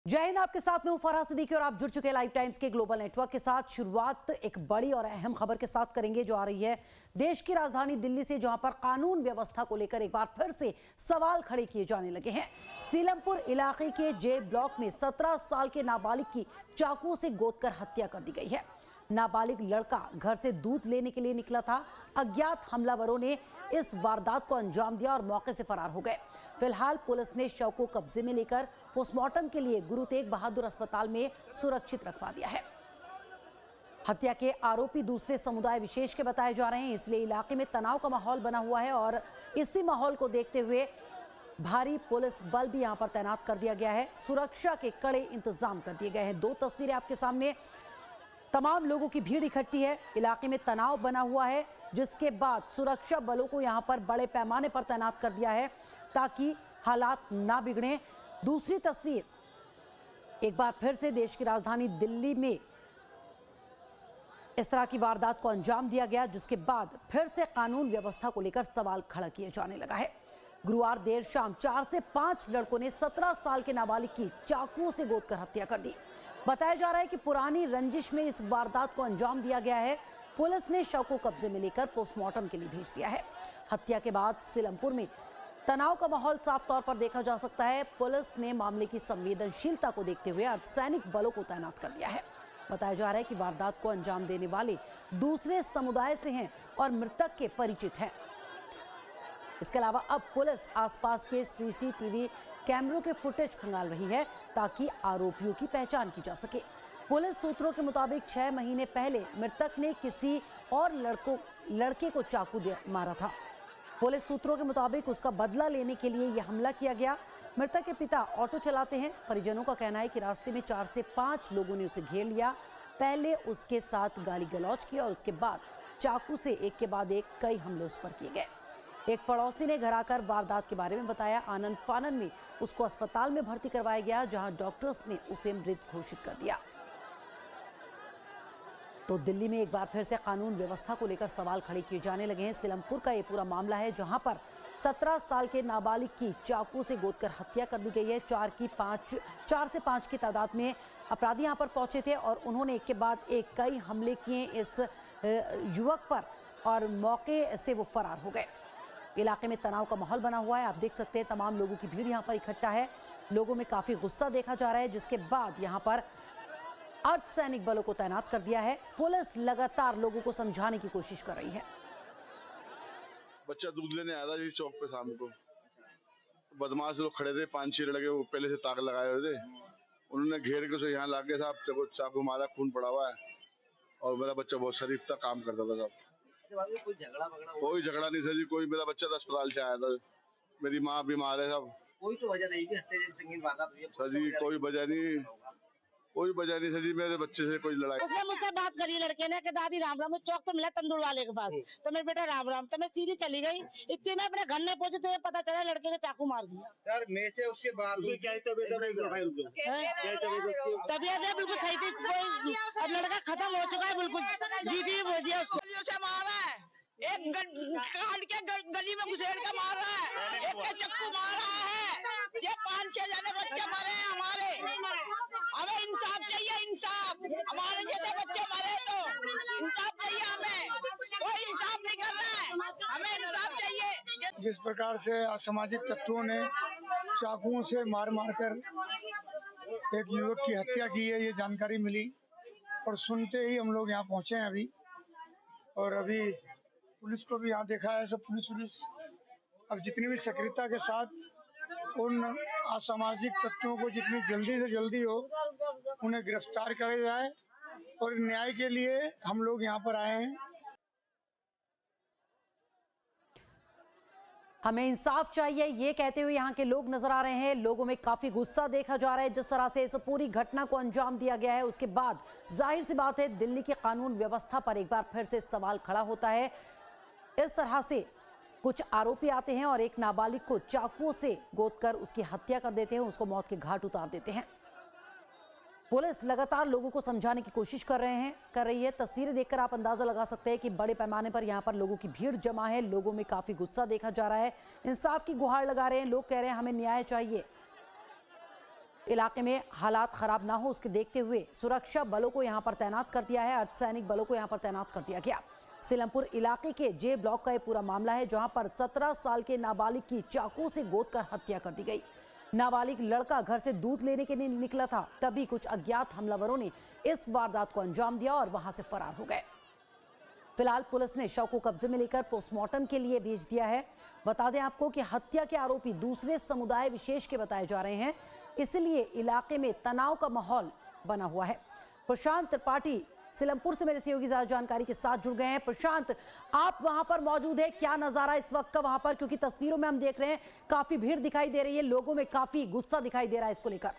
जय हिंद। आपके साथ में हूं फरहा सिद्दीकी और आप जुड़ चुके हैं लाइव टाइम्स के ग्लोबल नेटवर्क के साथ। शुरुआत एक बड़ी और अहम खबर के साथ करेंगे जो आ रही है देश की राजधानी दिल्ली से, जहां पर कानून व्यवस्था को लेकर एक बार फिर से सवाल खड़े किए जाने लगे हैं। सीलमपुर इलाके के जे ब्लॉक में 17 साल के नाबालिग की चाकू से गोदकर हत्या कर दी गई है। नाबालिग लड़का घर से दूध लेने के लिए निकला था। अज्ञात हमलावरों ने इस वारदात को अंजाम दिया और मौके से फरार हो गए। फिलहाल पुलिस ने शव को कब्जे में लेकर पोस्टमार्टम के लिए गुरु तेग बहादुर अस्पताल में सुरक्षित रखवा दिया है। हत्या के आरोपी दूसरे समुदाय विशेष के बताए जा रहे हैं, इसलिए इलाके में तनाव का माहौल बना हुआ है और इसी माहौल को देखते हुए भारी पुलिस बल भी यहां पर तैनात कर दिया गया है। सुरक्षा के कड़े इंतजाम कर दिए गए हैं। दो तस्वीरें आपके सामने। तमाम लोगों की भीड़ इकट्ठी है, इलाके में तनाव बना हुआ है, जिसके बाद सुरक्षा बलों को यहां पर बड़े पैमाने पर तैनात कर दिया है ताकि हालात ना बिगड़े। दूसरी तस्वीर, एक बार फिर से देश की राजधानी दिल्ली में इस तरह की वारदात को अंजाम दिया गया, जिसके बाद फिर से कानून व्यवस्था को लेकर सवाल खड़ा किए जाने लगा है। गुरुवार देर शाम 4 से 5 लड़कों ने 17 साल के नाबालिग की चाकू से गोदकर हत्या कर दी। बताया जा रहा है कि पुरानी रंजिश में इस वारदात को अंजाम दिया गया है। पुलिस ने शव को कब्जे में लेकर पोस्टमार्टम के लिए भेज दिया है। हत्या के बाद सीलमपुर में तनाव का माहौल साफ तौर पर देखा जा सकता है। पुलिस ने मामले की संवेदनशीलता को देखते हुए अर्धसैनिक बलों को तैनात कर दिया है। बताया जा रहा है कि वारदात को अंजाम देने वाले दूसरे समुदाय से हैं और मृतक के परिचित हैं। इसके अलावा अब पुलिस आसपास के सीसीटीवी कैमरों के फुटेज खंगाल रही है ताकि आरोपियों की पहचान की जा सके। पुलिस सूत्रों के मुताबिक 6 महीने पहले मृतक ने किसी और लड़के को चाकू दे मारा था। पुलिस सूत्रों के मुताबिक उसका बदला लेने के लिए यह हमला किया गया। मृतक के पिता ऑटो चलाते हैं। परिजनों का कहना है कि रास्ते में 4 से 5 लोगों ने उसे घेर लिया। पहले उसके साथ गाली गलौज किया और उसके बाद चाकू से एक के बाद एक कई हमले उस पर किए गए। एक पड़ोसी ने घर आकर वारदात के बारे में बताया। आनंद फानन में उसको अस्पताल में भर्ती करवाया गया, जहां डॉक्टर्स ने उसे मृत घोषित कर दिया। तो दिल्ली में एक बार फिर से कानून व्यवस्था को लेकर सवाल खड़े किए जाने लगे हैं। सीलमपुर का ये पूरा मामला है, जहां पर 17 साल के नाबालिग की चाकू से गोदकर हत्या कर दी गई है। 4 से 5 की तादाद में अपराधी यहां पर पहुंचे थे और उन्होंने एक के बाद एक कई हमले किए इस युवक पर और मौके से वो फरार हो गए। इलाके में तनाव का माहौल बना हुआ है। आप देख सकते हैं तमाम लोगों की भीड़ यहां पर इकट्ठा है। लोगों में काफी गुस्सा देखा जा रहा है, जिसके बाद यहां पर अर्धसैनिक बलों को तैनात कर दिया है। पुलिस लगातार लोगों को समझाने की कोशिश कर रही है। बच्चा दूध लेने आया था जी चौक पे शाम को। बदमाश लोग खड़े थे, 5-6 लड़के, वो पहले से ताक लगाए हुए थे। उन्होंने घेर के उसे यहाँ लाके साहब चाकू मारा, खून पड़ा हुआ है। और मेरा बच्चा बहुत शरीफ था, काम करता था साहब। कोई झगड़ा नहीं था जी, कोई। मेरा बच्चा तो अस्पताल से आया था, मेरी माँ बीमार है साहब। कोई तो वजह नहीं थी संगीन वारदात हुई है सर जी, कोई वजह नहीं, कोई वजह नहीं सर जी। मेरे बच्चे से कोई लड़ाई। उसने मुझसे बात करी लड़के ने कि दादी राम राम। चौक पे मिला तंदूर वाले के पास, तो मेरे बेटा राम राम। तो मैं सीधी चली गई। इतने में अपने घर में पहुंचे तो ये पता चला लड़के ने चाकू मार दिया। सर मैं से उसके बाद तबियत है बिल्कुल सही थी। कोई अब लड़का खत्म हो चुका है, बिल्कुल जीती बोल दिया उसको। मारा है, एक काट के गली में घुसेड़ के मार रहा है, एक के चक्कू मार रहा है। ये 5-6 जने बच्चे मरे हैं हमारे। हमें इंसाफ चाहिए, इंसाफ। हमारे जैसे बच्चे मरे तो इंसाफ चाहिए हमें। कोई इंसाफ नहीं कर रहा है, हमें इंसाफ चाहिए। जिस प्रकार से असामाजिक तत्वों ने चाकुओं से मार कर एक युवक की हत्या की है, ये जानकारी मिली और सुनते ही हम लोग यहाँ पहुँचे हैं अभी। और अभी पुलिस को भी यहाँ देखा है, सब पुलिस अब जितनी भी सक्रियता के साथ उन असामाजिक तत्वों को जितनी जल्दी से जल्दी हो उन्हें गिरफ्तार करा जाए और न्याय के लिए हम लोग यहाँ पर आए हैं। हमें इंसाफ चाहिए, ये कहते हुए यहाँ के लोग नजर आ रहे हैं। लोगों में काफी गुस्सा देखा जा रहा है जिस तरह से इस पूरी घटना को अंजाम दिया गया है। उसके बाद जाहिर सी बात है दिल्ली की कानून व्यवस्था पर एक बार फिर से सवाल खड़ा होता है। इस तरह से कुछ आरोपी आते हैं और एक नाबालिग को चाकुओं से गोदकर उसकी हत्या कर देते हैं, उसको मौत के घाट उतार देते हैं। पुलिस लगातार लोगों को समझाने की कोशिश कर रही है। तस्वीरें देखकर आप अंदाजा लगा सकते हैं कि बड़े पैमाने पर यहां पर लोगों की भीड़ जमा है। लोगों में काफी गुस्सा देखा जा रहा है। इंसाफ की गुहार लगा रहे हैं। लोग कह रहे हैं हमें न्याय चाहिए। इलाके में हालात खराब ना हो उसके देखते हुए सुरक्षा बलों को यहां पर तैनात कर दिया है। अर्धसैनिक बलों को यहां पर तैनात कर दिया गया। सीलमपुर इलाके के जे ब्लॉक का यह पूरा मामला है, जहां पर 17 साल के नाबालिग की चाकू से गोद कर हत्या कर दी गई। नाबालिग लड़का घर से दूध लेने के लिए निकला था, तभी कुछ अज्ञात हमलावरों ने इस वारदात को अंजाम दिया और वहां से फरार हो गए। फिलहाल पुलिस ने शव को कब्जे में लेकर पोस्टमार्टम के लिए भेज दिया है। बता दें आपको कि हत्या के आरोपी दूसरे समुदाय विशेष के बताए जा रहे हैं, इसलिए इलाके में तनाव का माहौल बना हुआ है। प्रशांत त्रिपाठी सीलमपुर से मेरे सहयोगी ज्यादा जानकारी के साथ जुड़ गए हैं। प्रशांत, आप वहां पर मौजूद है, क्या नजारा इस वक्त का वहां पर, क्योंकि तस्वीरों में हम देख रहे हैं काफी भीड़ दिखाई दे रही है, लोगों में काफी गुस्सा दिखाई दे रहा है इसको लेकर।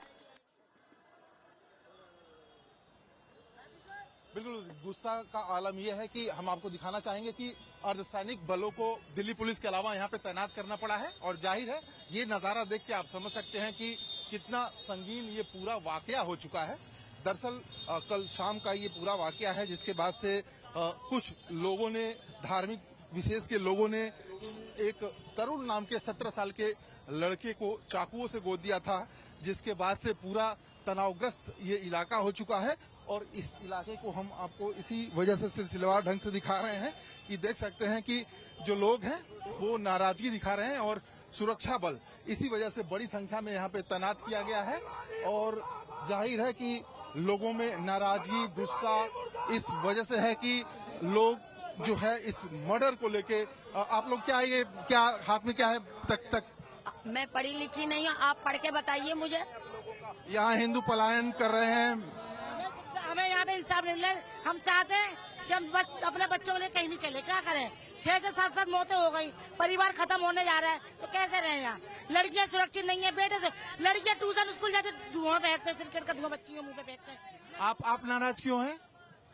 बिल्कुल, गुस्सा का आलम यह है कि हम आपको दिखाना चाहेंगे कि अर्धसैनिक बलों को दिल्ली पुलिस के अलावा यहाँ पे तैनात करना पड़ा है। और जाहिर है ये नजारा देख के आप समझ सकते हैं कि कितना संगीन ये पूरा वाकया हो चुका है। दरअसल कल शाम का ये पूरा वाकया है, जिसके बाद से कुछ लोगों ने, धार्मिक विशेष के लोगों ने एक तरुण नाम के 17 साल के लड़के को चाकुओं से गोद दिया था, जिसके बाद से पूरा तनावग्रस्त ये इलाका हो चुका है। और इस इलाके को हम आपको इसी वजह से सिलसिलेवार ढंग से दिखा रहे हैं कि देख सकते हैं कि जो लोग हैं वो नाराजगी दिखा रहे हैं और सुरक्षा बल इसी वजह से बड़ी संख्या में यहाँ पे तैनात किया गया है। और जाहिर है कि लोगों में नाराजगी, गुस्सा इस वजह से है कि लोग जो है इस मर्डर को लेके, आप लोग क्या हाथ में क्या है तक? मैं पढ़ी लिखी नहीं हूँ, आप पढ़ के बताइए मुझे। यहाँ हिंदू पलायन कर रहे हैं, हमें यहाँ पे इंसाफ नहीं मिले। हम चाहते हैं कि हम अपने बच्चों के लिए कहीं भी चले, क्या करें। 6 से 7 मौतें हो गई, परिवार खत्म होने जा रहा है, तो कैसे रहे यहाँ। लड़कियां सुरक्षित नहीं है, बेटे से लड़कियां ट्यूशन स्कूल जाते, धुआं बैठते, सिरकट का धुआं बच्चियों मुंह पे फेंकते हैं। आप नाराज क्यों हैं?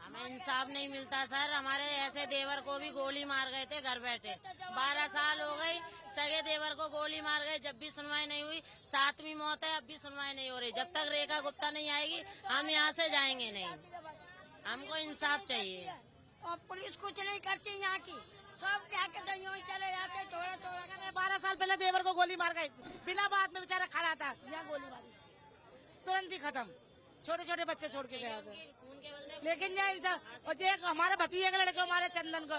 हमें इंसाफ नहीं मिलता सर। हमारे ऐसे देवर को भी गोली मार गए थे घर बैठे, 12 साल हो गई। सगे देवर को गोली मार गए, जब भी सुनवाई नहीं हुई। 7वीं मौत है, अब भी सुनवाई नहीं हो रही। जब तक रेखा गुप्ता नहीं आएगी हम यहाँ से जाएंगे नहीं। हमको इंसाफ चाहिए। और पुलिस कुछ नहीं करती यहाँ की, सब क्या कहते हैं यूं ही चले जाते, थोड़ा 12 साल पहले देवर को गोली मार गए, बिना बात में बेचारा खड़ा था, यहाँ गोली मारी, तुरंत ही खत्म। छोटे छोटे बच्चे छोड़ के गया था। लेकिन और एक हमारे भतीजे के लड़के हमारे चंदन को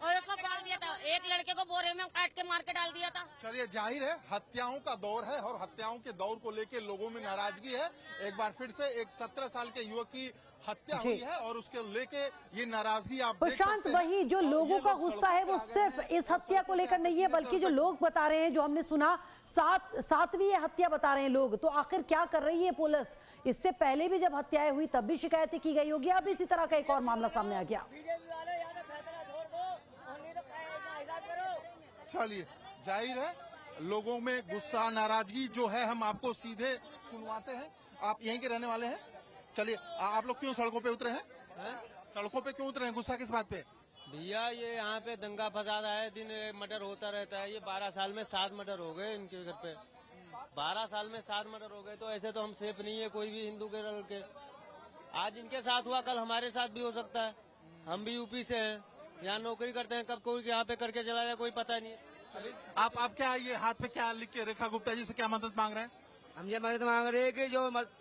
और एक को डाल दिया था, एक लड़के को बोरे में काट के मार के डाल दिया था। चलिए, जाहिर है हत्याओं का दौर है और हत्याओं के दौर को लेके लोगों में नाराजगी है। एक बार फिर से एक 17 साल के युवक की हत्या हुई है और उसके लेके ये नाराजगी आप प्रशांत, वही जो लोगों का गुस्सा है वो सिर्फ इस हत्या को लेकर नहीं है, बल्कि जो लोग बता रहे हैं, जो हमने सुना 7वीं हत्या बता रहे हैं लोग, तो आखिर क्या कर रही है पुलिस। इससे पहले भी जब हत्याएं हुई तब भी शिकायतें की गई होगी, अब इसी तरह का एक और मामला सामने आ गया। चलिए, जाहिर है लोगों में गुस्सा, नाराजगी जो है हम आपको सीधे सुनवाते हैं। आप यहीं के रहने वाले हैं? चलिए, आप लोग क्यों सड़कों पे उतरे हैं? सड़कों पे क्यों उतरे हैं? गुस्सा किस बात पे? भैया ये यहाँ पे दंगा फसाद आए दिन मर्डर होता रहता है। ये 12 साल में 7 मर्डर हो गए इनके घर पे। 12 साल में 7 मर्डर हो गए, तो ऐसे तो हम सेफ नहीं है कोई भी हिंदू के लड़के। आज इनके साथ हुआ, कल हमारे साथ भी हो सकता है। हम भी यूपी से हैं, यहाँ नौकरी करते हैं, कब कोई यहाँ पे करके चला जाए कोई पता नहीं है। आप क्या ये हाथ पे क्या लिख के रेखा गुप्ता जी से क्या मदद मांग रहे हैं? हम ये मदद मांग रहे हैं कि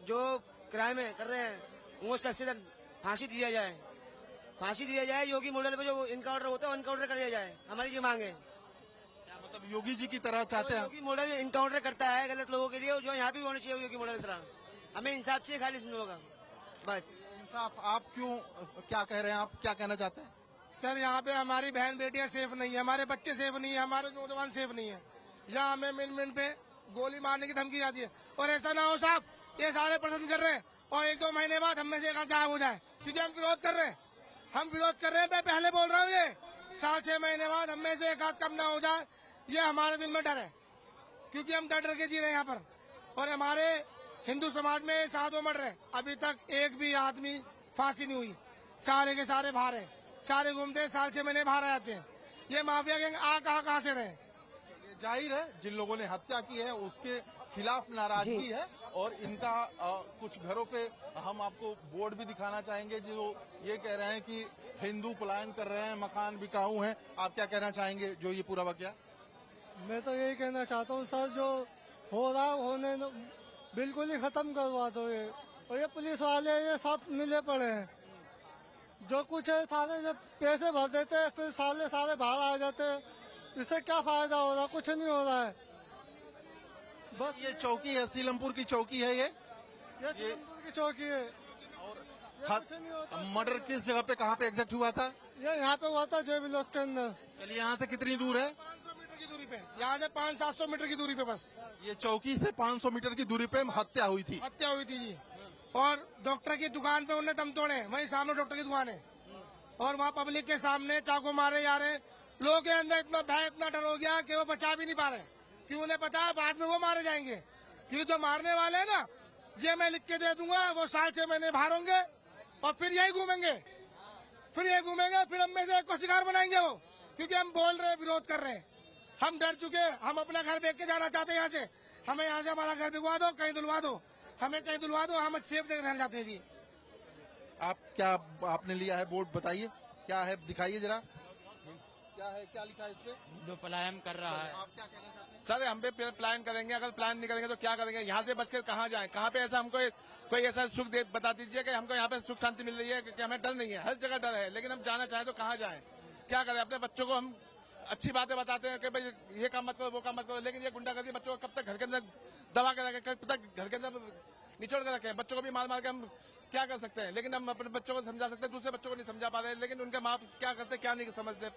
जो क्राइम कर रहे हैं वो सख्त से फांसी दिया जाए। फांसी दिया जाए, योगी मॉडल पे जो इनकाउंटर होता है इनकाउंटर कर दिया जाए। हमारी ये मांग है। क्या मतलब योगी जी की तरह चाहते हैं? योगी मॉडल इनकाउंटर करता है गलत लोगों के लिए, जो यहाँ भी होना चाहिए योगी मॉडल की तरह। हमें इंसाफ चाहिए, खाली सुनो होगा बस इंसाफ। आप क्यों क्या कह रहे हैं? आप क्या कहना चाहते हैं? सर, यहाँ पे हमारी बहन बेटियां सेफ नहीं है, हमारे बच्चे सेफ नहीं है, हमारे नौजवान सेफ नहीं है। यहाँ हमें मिनट पे गोली मारने की धमकी आती है। और ऐसा ना हो साहब, ये सारे प्रदर्शन कर रहे हैं और 1-2 महीने बाद हम में से एक गायब हो जाए, क्योंकि हम विरोध कर रहे हैं। मैं पहले बोल रहा हूँ, ये 7-6 महीने बाद हम में से एक आध कम ना हो जाए, ये हमारे दिल में डर है। क्योंकि हम डर के जी रहे हैं यहाँ पर। और हमारे हिंदू समाज में 7 मर्डर है, अभी तक एक भी आदमी फांसी नहीं हुई। सारे के सारे बाहर है, सारे घूमते, साल 6 महीने बाहर आ जाते हैं। ये माफिया गैंग कहाँ से रहे। जाहिर है जिन लोगों ने हत्या की है उसके खिलाफ नाराजगी है। और इनका कुछ घरों पे हम आपको बोर्ड भी दिखाना चाहेंगे जो ये कह रहे हैं कि हिंदू पलायन कर रहे हैं, मकान बिकाऊ हैं। आप क्या कहना चाहेंगे जो ये पूरा वाकया? मैं तो यही कहना चाहता हूँ सर, जो हो रहा होने बिल्कुल ही खत्म करवा दो ये। और ये पुलिस वाले ये सब मिले पड़े हैं, जो कुछ है सारे जब पैसे भर देते हैं फिर सारे बाहर आ जाते हैं। इससे क्या फायदा हो रहा है? कुछ नहीं हो रहा है। बस ये चौकी है, सीलमपुर की चौकी है ये सीलमपुर की चौकी है। कुछ नहीं होता। मर्डर किस जगह पे, कहाँ पे एग्जैक्ट हुआ था? ये यहाँ पे हुआ था JB ब्लॉक के अंदर। चलिए, यहाँ से कितनी दूर है? 500 मीटर की दूरी पे, यहाँ से 500-700 मीटर की दूरी पे बस ये चौकी से 500 मीटर की दूरी पे हत्या हुई थी। हत्या हुई थी जी। और डॉक्टर की दुकान पे उन्हें दम तोड़े, वहीं सामने डॉक्टर की दुकान है और वहाँ पब्लिक के सामने चाकू मारे जा रहे हैं। लोगों के अंदर इतना भय, इतना डर हो गया कि वो बचा भी नहीं पा रहे, क्योंकि उन्हें पता है बाद में वो मारे जाएंगे। क्योंकि जो मारने वाले हैं ना, ये मैं लिख के दे दूंगा, वो साल 6 महीने बाहर होंगे और फिर यही घूमेंगे, फिर हम में से एक को शिकार बनाएंगे वो, क्योंकि हम बोल रहे हैं, विरोध कर रहे हैं। हम डर चुके हैं, हम अपना घर बेच के जाना चाहते हैं यहाँ से। हमें यहाँ से हमारा घर बिकवा दो, कहीं दुलवा दो, हमें कहीं दुलवा दो, हम सेफ जगह रहना चाहते हैं जी। आप क्या आपने लिया है बोर्ड, बताइए क्या है, दिखाइए जरा, क्या है, क्या लिखा है इस पे? जो पलायन कर रहा है। आप क्या कहना चाहते हैं? सर हम पे प्लान करेंगे, अगर प्लान नहीं करेंगे तो क्या करेंगे? यहाँ से बचकर कहाँ जाएं? कहाँ पे ऐसा हमको कोई ऐसा सुख बता दीजिए कि हमको यहाँ पे सुख शांति मिल रही है, कि हमें डर नहीं है। हर जगह डर है, लेकिन हम जाना चाहें तो कहाँ जाएं? क्या करें? अपने बच्चों को हम अच्छी बातें बताते हैं कि भाई ये काम मत करो, वो काम मत करो, लेकिन ये गुंडागर्दी बच्चों को कब तक घर के अंदर दबा के रखें, कब तक घर के अंदर निचोड़ के रखें? बच्चों को भी मार मार के हम क्या कर सकते हैं? लेकिन हम अपने बच्चों को समझा सकते हैं, दूसरे बच्चों को नहीं समझा पा रहे, लेकिन उनके माँ क्या करते क्या नहीं समझते।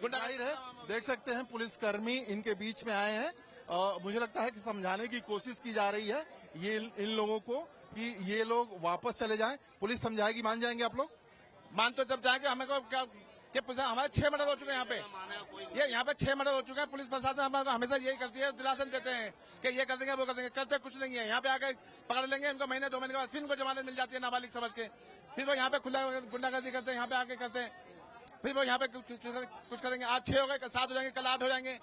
जाहिर है, देख सकते हैं पुलिसकर्मी इनके बीच में आए हैं और मुझे लगता है कि समझाने की कोशिश की जा रही है ये इन लोगों को कि ये लोग वापस चले जाएं। पुलिस समझाएगी, मान जाएंगे आप लोग? मान तो जब जाएंगे, हमें को क्या हमारे 6 मर्डर हो चुके हैं यहाँ पे, ये यहाँ पे 6 मर्डर हो चुके हैं। पुलिस प्रशासन हमारे हमेशा यही करती है, दिलासन देते हैं कि ये कर देंगे, वो कर देंगे, करते कुछ नहीं है। यहाँ पे आकर पकड़ लेंगे इनको, महीने 2 महीने के बाद फिर इनको जमानत मिल जाती है नाबालिग समझ के, फिर वो यहाँ पे खुला गुंडागर्दी करते हैं, यहाँ पे आके करते हैं, फिर वो यहाँ पे कुछ करेंगे। आज 6 हो गए, कल 7 हो जाएंगे, कल 8 हो जाएंगे।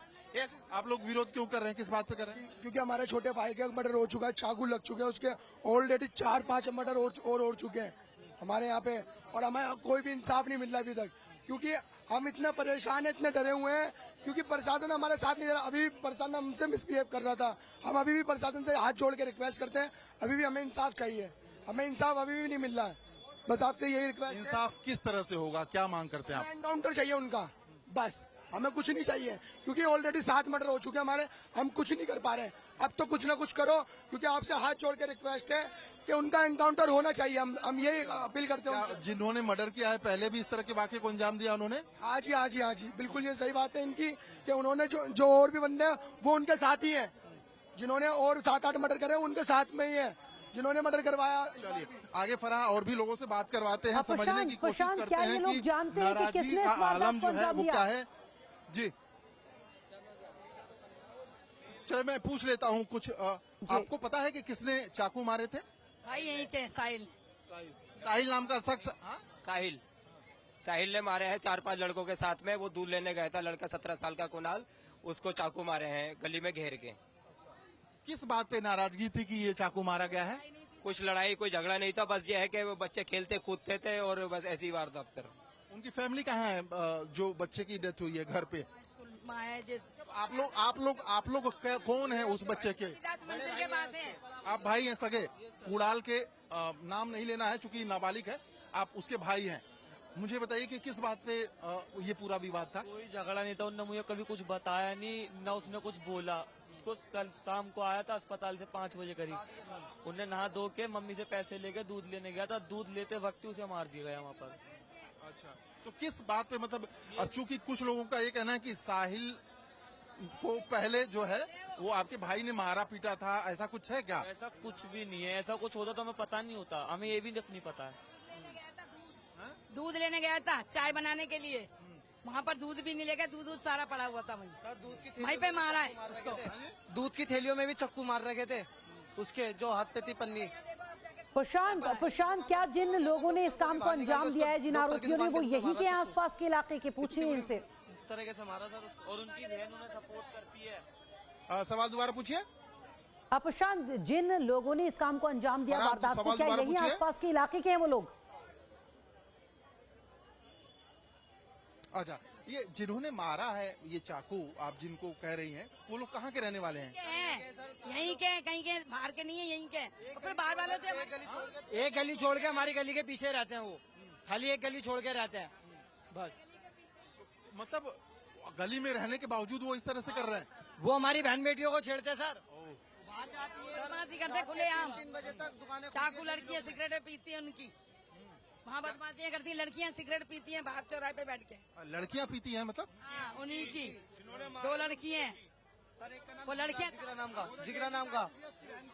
आप लोग विरोध क्यों कर रहे हैं, किस बात पे कर रहे हैं? क्योंकि हमारे छोटे भाई का मर्डर हो चुका है, चाकू लग चुके हैं उसके, ऑलरेडी 4-5 मर्डर और हो चुके हैं हमारे यहाँ पे, और हमें कोई भी इंसाफ नहीं मिल रहा अभी तक, क्योंकि हम इतने परेशान हैं, इतने डरे हुए हैं, क्योंकि प्रशासन हमारे साथ नहीं दे रहा। अभी प्रशासन हमसे मिसबिहेव कर रहा था, हम अभी भी प्रशासन से हाथ जोड़ के रिक्वेस्ट करते हैं, अभी भी हमें इंसाफ चाहिए, हमें इंसाफ अभी भी नहीं मिल रहा है। बस आपसे यही रिक्वेस्ट। इंसाफ किस तरह से होगा, क्या मांग करते हैं आप? एनकाउंटर चाहिए उनका, बस हमें कुछ नहीं चाहिए, क्योंकि ऑलरेडी 7 मर्डर हो चुके हैं हमारे, हम कुछ नहीं कर पा रहे। अब तो कुछ ना कुछ करो, क्योंकि आपसे हाथ जोड़ के रिक्वेस्ट है कि उनका एनकाउंटर होना चाहिए। हम ये अपील करते हैं। जिन्होंने मर्डर किया है पहले भी इस तरह के वाक़े को अंजाम दिया उन्होंने? हाँ जी, बिल्कुल ये सही बात है इनकी कि उन्होंने जो और भी बंदे हैं वो उनके साथ ही है, जिन्होंने और 7-8 मर्डर करे उनके साथ में ही है, जिन्होंने मर्डर करवाया। चलिए आगे फरहा और भी लोगों से बात करवाते हैं, प्रशांत, समझने की कोशिश प्रशांत, करते क्या ये हैं लोग कि जानते हैं कि नाराजगी किसने का इस वारदात आलम को जो है अंजाम वो दिया? क्या है। जी चलो मैं पूछ लेता हूँ कुछ। आपको पता है कि किसने चाकू मारे थे? भाई यही थे साहिल। साहिल नाम का शख्स। हाँ? साहिल ने मारे हैं 4-5 लड़कों के साथ में। वो दूध लेने गया था, लड़का 17 साल का कुणाल, उसको चाकू मारे हैं गली में घेर के। किस बात पे नाराजगी थी कि ये चाकू मारा गया है? कुछ लड़ाई कोई झगड़ा नहीं था, बस ये है कि वो बच्चे खेलते कूदते थे और बस ऐसी वारदात कर। उनकी फैमिली कहाँ है जो बच्चे की डेथ हुई है घर पे? आप लोग कौन है उस बच्चे के? मंदिर के पास है। आप भाई हैं सगे? कुणाल के नाम नहीं लेना है चूंकि नाबालिग है, आप उसके भाई हैं। मुझे बताइए कि किस बात पे ये पूरा विवाद था? कोई झगड़ा नहीं था, उन्होंने मुझे कभी कुछ बताया नहीं, न उसने कुछ बोला। उसको कल शाम को आया था अस्पताल से 5 बजे करीब, उन्हें नहा धो के मम्मी से पैसे लेके दूध लेने गया था, दूध लेते वक्त ही उसे मार दिया गया वहाँ पर। अच्छा, तो किस बात पे, मतलब अब चूंकि कुछ लोगों का ये कहना है कि साहिल को पहले जो है वो आपके भाई ने मारा पीटा था, ऐसा कुछ है क्या? ऐसा कुछ भी नहीं है, ऐसा कुछ होता तो हमें पता नहीं होता, हमें ये भी नहीं पता है। दूध लेने गया था चाय बनाने के लिए, वहाँ पर दूध भी नहीं लेगा, दूध सारा पड़ा हुआ था वहीं पे मारा है उसको। दूध की थैलियों में भी चक्कू मार रखे थे उसके, जो हाथ पे थी पन्नी। प्रशांत, क्या जिन लोगों ने इस काम को अंजाम दिया है, जिन आरोपियों ने, वो यही के आसपास के इलाके के? पूछिए इनसे। तरीके से मारा था और उनकी बहन उन्हें सपोर्ट करती है। सवाल दोबारा पूछिए। प्रशांत, जिन लोगों ने इस काम को अंजाम दिया वारदात को, क्या यही आसपास के इलाके के हैं वो लोग? अच्छा, ये जिन्होंने मारा है ये चाकू आप जिनको कह रही हैं वो लोग कहाँ के रहने वाले हैं? यहीं के, कहीं के बाहर के नहीं है, यहीं के। और फिर बाहर वालों से एक गली छोड़ के हमारी गली के पीछे रहते हैं, वो खाली एक गली छोड़ के रहते हैं बस। मतलब गली में रहने के बावजूद वो इस तरह से कर रहे हैं? वो हमारी बहन बेटियों को छेड़ते हैं सर। बदमाशी करते खुले आम। चाकू लड़कियां सिगरेटें पीती हैं उनकी, वहाँ बदमाशियां करती हैं लड़कियां, सिगरेट पीती हैं बाहर चौराहे पे बैठ के। लड़कियां पीती हैं मतलब? हाँ, उन्हीं की 2 लड़की हैं। वो लड़कियां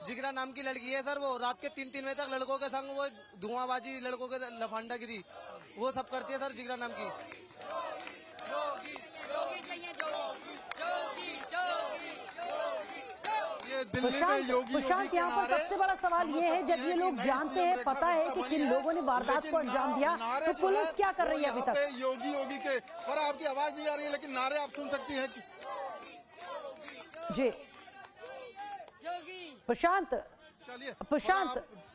जिगरा नाम की लड़की है सर, वो रात के 3-3 बजे तक लड़कों के संग वो धुआंबाजी, लड़कों के लफांडागिरी वो सब करती है सर, जिगरा नाम की। जोगी चाहिए, जोगी। ये दिल्ली में योगी प्रशांत, यहाँ पर सबसे बड़ा सवाल ये है, जब ये लोग जानते हैं, पता है कि किन लोगों ने वारदात को अंजाम दिया, तो पुलिस क्या कर रही है अभी तक? योगी के पर आपकी आवाज नहीं आ रही है, लेकिन नारे आप सुन सकती हैं। जी प्रशांत,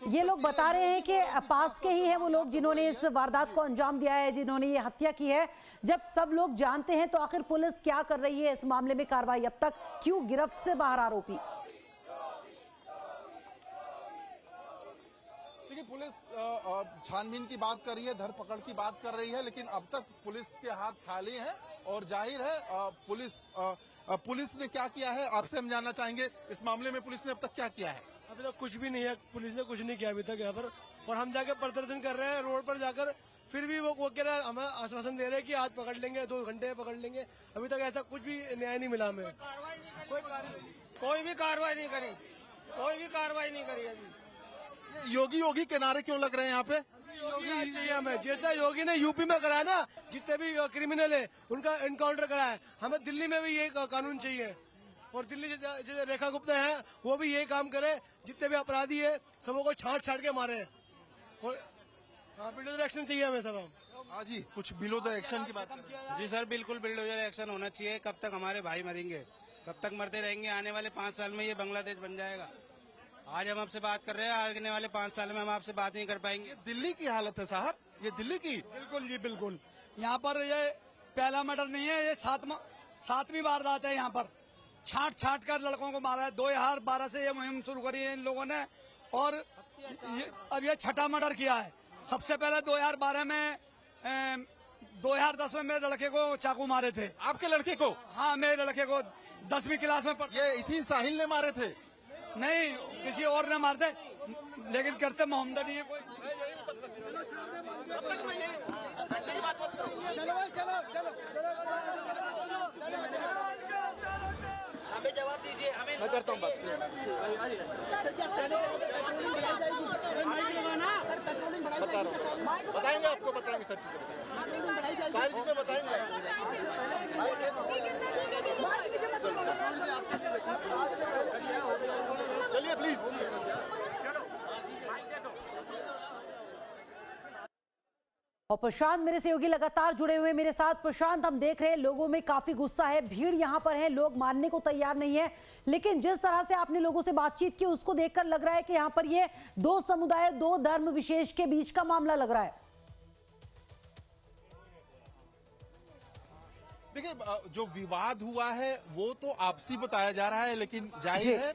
ये लोग बता रहे हैं कि पास के ही हैं वो लोग जिन्होंने इस वारदात को अंजाम दिया है, जिन्होंने ये हत्या की है। जब सब लोग जानते हैं तो आखिर पुलिस क्या कर रही है इस मामले में कार्रवाई अब तक? क्यों गिरफ्त से बाहर आरोपी? देखिए पुलिस छानबीन की बात कर रही है, धरपकड़ की बात कर रही है, लेकिन अब तक पुलिस के हाथ खाली हैं और जाहिर है पुलिस ने क्या किया है आपसे हम जानना चाहेंगे। इस मामले में पुलिस ने अब तक क्या किया है? अभी तक कुछ भी नहीं है, पुलिस ने कुछ नहीं किया अभी तक यहाँ पर, और हम जाके प्रदर्शन कर रहे हैं रोड पर जाकर, फिर भी वो कह रहे हैं, हमें आश्वासन दे रहे हैं कि आज पकड़ लेंगे, 2 घंटे में पकड़ लेंगे। अभी तक ऐसा कुछ भी न्याय नहीं मिला हमें। कोई भी कार्रवाई नहीं करी अभी। योगी किनारे क्यों लग रहे हैं यहाँ पे? योगी चाहिए हमें, जैसा योगी ने यूपी में कराया ना, जितने भी क्रिमिनल है उनका एनकाउंटर कराया है, हमें दिल्ली में भी ये कानून चाहिए। और दिल्ली जैसे रेखा गुप्ता है वो भी यही काम करे, जितने भी अपराधी है सबों को छाट के मारे। और बिल्डोजर एक्शन चाहिए हमें सर। हाँ जी, कुछ बिल्डोजर एक्शन की बात। जी सर, बिल्कुल बिल्डोजर एक्शन होना चाहिए। कब तक हमारे भाई मरेंगे, कब तक मरते रहेंगे? आने वाले 5 साल में ये बांग्लादेश बन जाएगा। आज हम आपसे बात कर रहे हैं, आने वाले 5 साल में हम आपसे बात नहीं कर पाएंगे। दिल्ली की हालत है साहब, ये दिल्ली की। बिल्कुल जी बिल्कुल। यहाँ पर ये पहला मर्डर नहीं है, ये 7वीं वारदात है। यहाँ पर छाट कर लड़कों को मारा है। 2012 से ये मुहिम शुरू करी है इन लोगों ने, और अब ये 6ठा मर्डर किया है। सबसे पहले 2012 में 2010 में मेरे लड़के को चाकू मारे थे। आपके लड़के को? हाँ, मेरे लड़के को 10वीं क्लास में ये इसी साहिल ने मारे थे? नहीं, किसी और ने मारते, लेकिन करते मोहम्मद ही है कोई। हमें जवाब दीजिए, हमें मैं करता हूँ बात। बता रहा हूँ, बताएंगे आपको, बताएंगे सर, चीजें बताएंगे, सारी चीजें बताएंगे। चलिए प्लीज। और प्रशांत मेरे सहयोगी लगातार जुड़े हुए मेरे साथ। प्रशांत, हम देख रहे हैं लोगों में काफी गुस्सा है, भीड़ यहाँ पर है, लोग मानने को तैयार नहीं है, लेकिन जिस तरह से आपने लोगों से बातचीत की उसको देखकर लग रहा है कि यहाँ पर ये 2 समुदाय, 2 धर्म विशेष के बीच का मामला लग रहा है। देखिए, जो विवाद हुआ है वो तो आपसी बताया जा रहा है, लेकिन जाहिर है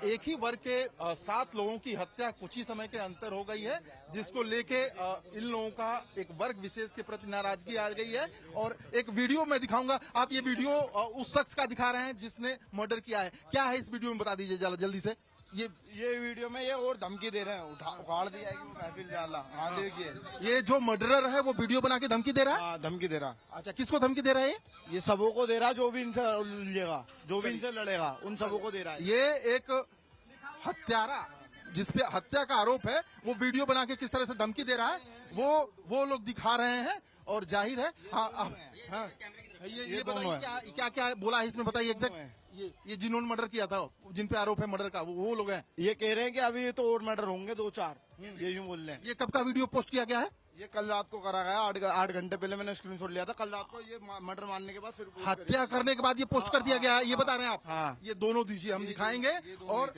एक ही वर्ग के 7 लोगों की हत्या कुछ ही समय के अंतर हो गई है, जिसको लेके इन लोगों का एक वर्ग विशेष के प्रति नाराजगी आ गई है। और एक वीडियो मैं दिखाऊंगा, आप ये वीडियो उस शख्स का दिखा रहे हैं जिसने मर्डर किया है। क्या है इस वीडियो में, बता दीजिए जल्दी से। ये वीडियो में ये और धमकी दे रहे हैं, उखाड़ दिया महफिल डाला। हाँ देखिए, ये जो मर्डरर है वो वीडियो बना के धमकी दे रहा है। हाँ, धमकी दे रहा। अच्छा, किसको धमकी दे रहा है? ये सबों को दे रहा, जो भी इनसे लेगा, जो भी इनसे लड़ेगा, उन सबों को दे रहा है। ये एक हत्यारा जिसपे हत्या का आरोप है, वो वीडियो बना के किस तरह से धमकी दे रहा है वो लोग दिखा रहे हैं। और जाहिर है ये बताइए क्या क्या बोला है इसमें, बताइए एग्जैक्ट। ये जिन्होंने मर्डर किया था, जिन पे आरोप है मर्डर का, वो लोग हैं। ये कह रहे हैं कि अभी ये तो और मर्डर होंगे 2-4, ये यूं बोल रहे हैं। ये कब का वीडियो पोस्ट किया गया है? ये कल रात को करा गया, 8 घंटे पहले मैंने स्क्रीनशॉट लिया था। कल रात को ये मर्डर मारने के बाद फिर हत्या करने के बाद ये पोस्ट कर दिया गया है, ये बता रहे हैं आप? हाँ। ये दोनों दीजिए, हम दिखाएंगे। और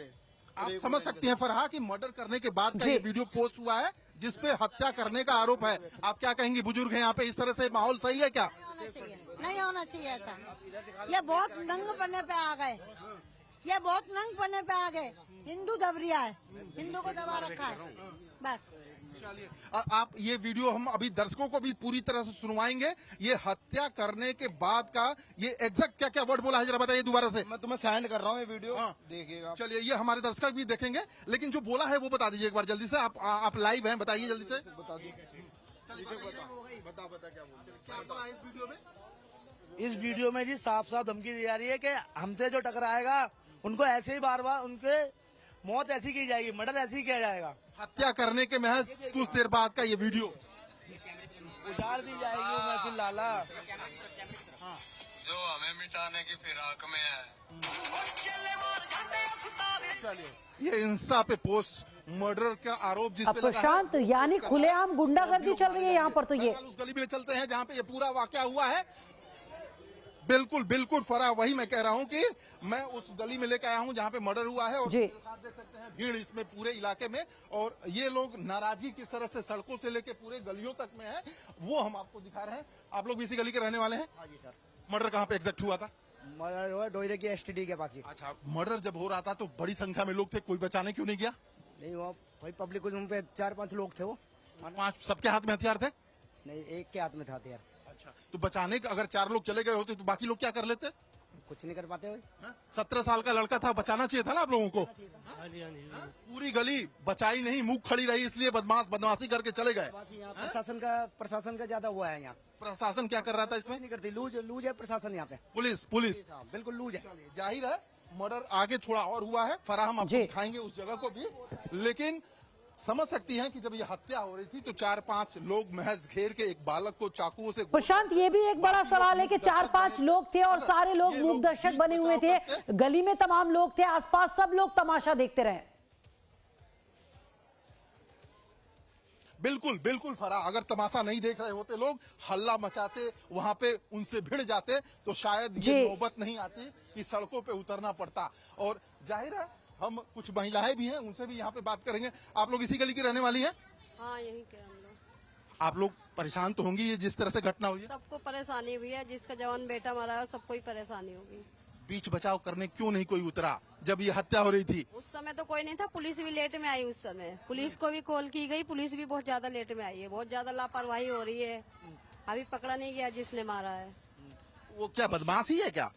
आप समझ सकते हैं फरहा कि मर्डर करने के बाद का ये वीडियो पोस्ट हुआ है जिसपे हत्या करने का आरोप है। आप क्या कहेंगे? बुजुर्ग हैं यहाँ पे, इस तरह से माहौल सही है क्या? नहीं होना चाहिए ऐसा। ये बहुत नंग पन्ने पे आ गए, ये बहुत नंग पन्ने पे आ गए। हिंदू दब रिया है, हिंदू को दबा रखा है बस। चलिए आप ये वीडियो हम अभी दर्शकों को भी पूरी तरह से सुनवाएंगे। ये हत्या करने के बाद का ये एग्जैक्ट क्या क्या वर्ड बोला है, जरा बताइए दोबारा से। मैं तुम्हें सेंड कर रहा हूँ ये वीडियो, हाँ। देखिएगा। चलिए ये हमारे दर्शक भी देखेंगे, लेकिन जो बोला है वो बता दीजिए एक बार जल्दी से। आप लाइव हैं, बताइए जल्दी से। बता दो, बता क्या बोल, क्या बोला है इस वीडियो में? इस वीडियो में जी साफ साफ धमकी दी जा रही है कि हमसे जो टकराएगा उनको ऐसे ही बार बार उनके मौत ऐसी की जाएगी, मर्डर ऐसे ही किया जाएगा। हत्या करने के महज कुछ देर बाद का ये वीडियो उजाड़ दी जाएगी महफिल लाला। जो हमें मिटाने की फिराक में है। चलिए ये इंस्टा पे पोस्ट मर्डर का आरोप जिस अब पे लगा है, प्रशांत यानी खुलेआम गुंडागर्दी चल रही है यहाँ पर। तो ये उस गली में चलते हैं जहाँ पे ये पूरा वाकया हुआ है। बिल्कुल बिल्कुल फराह, वही मैं कह रहा हूँ कि मैं उस गली में लेकर आया हूँ जहाँ पे मर्डर हुआ है। और जी। मेरे साथ देख सकते हैं भीड़ इसमें पूरे इलाके में, और ये लोग नाराजगी किस तरह से सड़कों से लेके पूरे गलियों तक में है वो हम आपको दिखा रहे हैं। आप लोग भी इसी गली के रहने वाले हैं? हाँ जी सर। मर्डर कहाँ पे एग्जैक्ट हुआ था? मर्डर हुआ डोयरे की STD के पास ही। अच्छा, मर्डर जब हो रहा था तो बड़ी संख्या में लोग थे, कोई बचाने क्यों नहीं गया? नहीं वो वही पब्लिक उन पे 4-5 लोग थे वो। 5 सबके हाथ में हथियार थे? नहीं एक के हाथ में था यार। अच्छा, तो बचाने का अगर 4 लोग चले गए होते तो बाकी लोग क्या कर लेते? कुछ नहीं कर पाते हुए। 17 साल का लड़का था, बचाना चाहिए था ना आप लोगों को। हाँ जी, हाँ जी। पूरी गली बचाई नहीं, मुंह खड़ी रही, इसलिए बदमाशी करके चले गए। यहाँ प्रशासन का ज्यादा हुआ है यहाँ। प्रशासन क्या कर रहा था इसमें? नहीं करती, लूज है प्रशासन यहाँ पे। पुलिस हाँ, बिल्कुल लूज है। जाहिर है मर्डर आगे थोड़ा और हुआ है, फराह हम आपको जी। दिखाएंगे उस जगह को भी, लेकिन समझ सकती हैं कि जब ये हत्या हो रही थी तो 4-5 लोग महज घेर के एक बालक को चाकुओं से। प्रशांत ये भी एक बड़ा सवाल है कि 4-5 लोग थे और सारे लोग मूक दर्शक बने हुए थे, गली में तमाम लोग थे, आसपास सब लोग तमाशा देखते रहे। बिल्कुल बिल्कुल फराह, अगर तमाशा नहीं देख रहे होते लोग, हल्ला मचाते, वहां पे उनसे भिड़ जाते तो शायद ये नौबत नहीं आती कि सड़कों पे उतरना पड़ता। और जाहिर है हम कुछ महिलाएं भी हैं, उनसे भी यहाँ पे बात करेंगे। आप लोग इसी गली की रहने वाली हैं? हाँ यही के हम लोग। आप लोग परेशान तो होंगी ये जिस तरह से घटना हुई है? सबको परेशानी हुई है, जिसका जवान बेटा मरा है सबको ही परेशानी होगी। बीच बचाव करने क्यों नहीं कोई उतरा जब ये हत्या हो रही थी? उस समय तो कोई नहीं था, पुलिस भी लेट में आई। उस समय पुलिस को भी कॉल की गई, पुलिस भी बहुत ज्यादा लेट में आई है, बहुत ज्यादा लापरवाही हो रही है। अभी पकड़ा नहीं गया जिसने मारा है। वो क्या बदमाशी है क्या?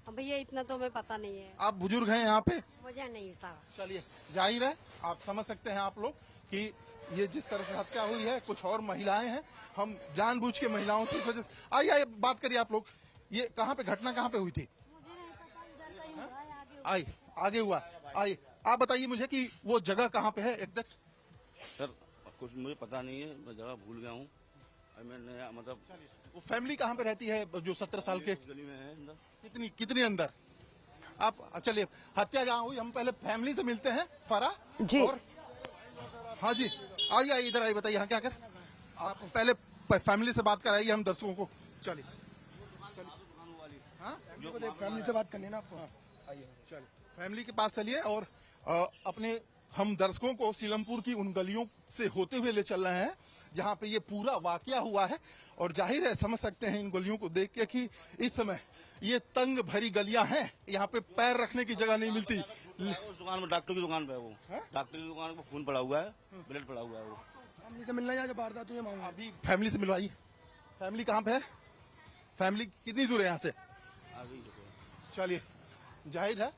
अब भैया इतना तो हमें पता नहीं है, आप बुजुर्ग हैं यहाँ पे? मुझे नहीं था। चलिए जाहिर है आप समझ सकते हैं आप लोग कि ये जिस तरह से हत्या हुई है, कुछ और महिलाएं हैं, हम जानबूझ के महिलाओं से इस वजह से आइए बात करिए आप लोग। ये कहाँ पे घटना कहाँ पे हुई थी? आई आगे हुआ, आई आप बताइए मुझे कि वो जगह कहाँ पे है एग्जैक्ट? सर कुछ मुझे पता नहीं है, मैं जगह भूल गया हूँ। मैंने मतलब वो फैमिली कहाँ पे रहती है जो 17 साल के? गली में है अंदर। कितनी अंदर? आप चलिए, हत्या जहाँ हुई हम पहले फैमिली से मिलते हैं फराह जी। और हाँ जी आइए आइए इधर आइए, बताइए यहाँ क्या कर। आप पहले फैमिली से बात कराइए हम दर्शकों को। चलिए हाँ फैमिली से बात करनी है ना आपको। आइए चलिए फैमिली के पास चलिए और अपने हम दर्शकों को सीलमपुर की उन गलियों से होते हुए ले चल रहे हैं जहाँ पे ये पूरा वाकया हुआ है। और जाहिर है समझ सकते हैं इन गलियों को देख के कि इस समय ये तंग भरी गलियां हैं, यहाँ पे पैर रखने की जगह नहीं मिलती। उस दुकान में डॉक्टर की दुकान पे है वो, डॉक्टर की दुकान पे खून पड़ा हुआ है, ब्लड पड़ा हुआ है। वो फैमिली से मिलना है, वारदात हुई है मामला। अभी फैमिली से मिलवाइए। फैमिली कहाँ पे है? फैमिली कितनी दूर है यहाँ से? चलिए जाहिर है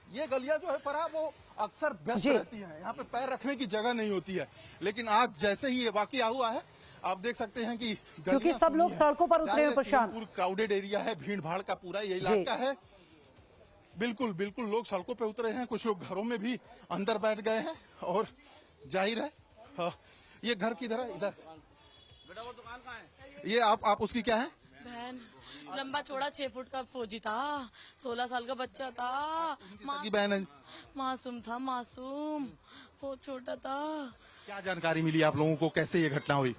ये गलियां जो है फराह वो अक्सर व्यस्त रहती हैं, यहाँ पे पैर रखने की जगह नहीं होती है। लेकिन आज जैसे ही ये वाकया हुआ है आप देख सकते हैं कि क्योंकि सब लोग सड़कों पर उतरे हुए प्रशांत, क्राउडेड एरिया है, भीड़ भाड़ का पूरा ये इलाका है। बिल्कुल बिल्कुल लोग सड़कों पे उतरे हैं, कुछ लोग घरों में भी अंदर बैठ गए हैं। और जाहिर है ये घर किधर है? इधर। बेटा वो दुकान कहाँ है? ये आप उसकी क्या है? बहन, लंबा चौड़ा 6 फुट का फौजी था, 16 साल का बच्चा था, की बहन है। मासूम था, मासूम, बहुत छोटा था। क्या जानकारी मिली आप लोगों को, कैसे ये घटना हुई?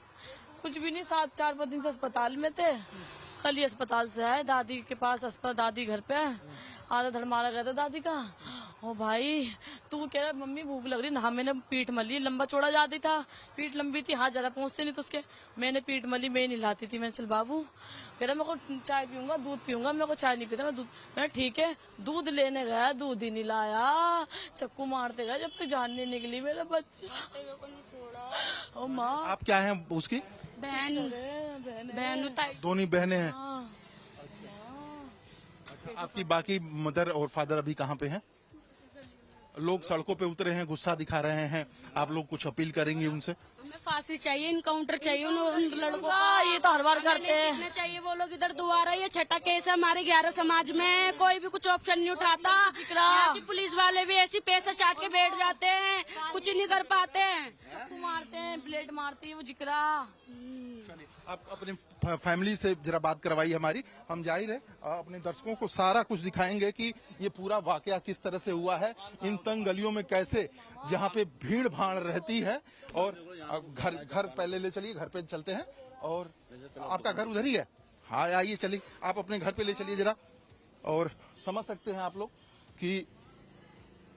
कुछ भी नहीं, 4-5 दिन से अस्पताल में थे, कल ही अस्पताल से आए, दादी के पास अस्पताल, दादी घर पे आधा धड़ मारा गया था दादी का, ओ भाई तू कह रहा मम्मी भूख लग रही ना, मैंने पीठ मली, लंबा चौड़ा जाती था, पीठ लंबी थी, हाथ ज्यादा पहुंचते नहीं तो उसके, मैंने पीठ मली, मैं नहीं लाती थी। मैंने चल बाबू, कह रहा मेरे को चाय पीऊंगा, दूध पीऊंगा, मेरे को चाय नहीं पीता मैं दूध। मैं ठीक है, दूध लेने गया, दूध ही नहीं लाया, चक्कू मारते गया जब तक जान नहीं निकली मेरा बच्चा। ओ माँ, आप क्या हैं उसकी? बहन दोनों बहनें हैं। आपकी बाकी मदर और फादर अभी कहाँ पे हैं? लोग सड़कों पे उतरे हैं, गुस्सा दिखा रहे हैं, आप लोग कुछ अपील करेंगे उनसे? हमें फांसी चाहिए, इनकाउंटर चाहिए उन लड़कों का। ये तो हर बार करते हैं चाहिए, वो लोग इधर दोबारा, ये छठा केस है हमारे 11 समाज में, कोई भी कुछ ऑप्शन नहीं उठाता। यहाँ की पुलिस वाले भी ऐसी पैसा चाट के बैठ जाते हैं, कुछ नहीं कर पाते हैं, चाकू मारते हैं, ब्लेड मारती है वो जिक्रा। आप अपने फैमिली से जरा बात करवाइए हमारी, हम जाहिर है अपने दर्शकों को सारा कुछ दिखाएंगे कि ये पूरा वाकया किस तरह से हुआ है, इन तंग गलियों में कैसे, जहाँ पे भीड़ भाड़ रहती है। और घर पहले ले चलिए, घर पे चलते हैं। और आपका घर उधर ही है? हाँ आइए, चलिए आप अपने घर पे ले चलिए जरा। और समझ सकते हैं आप लोग कि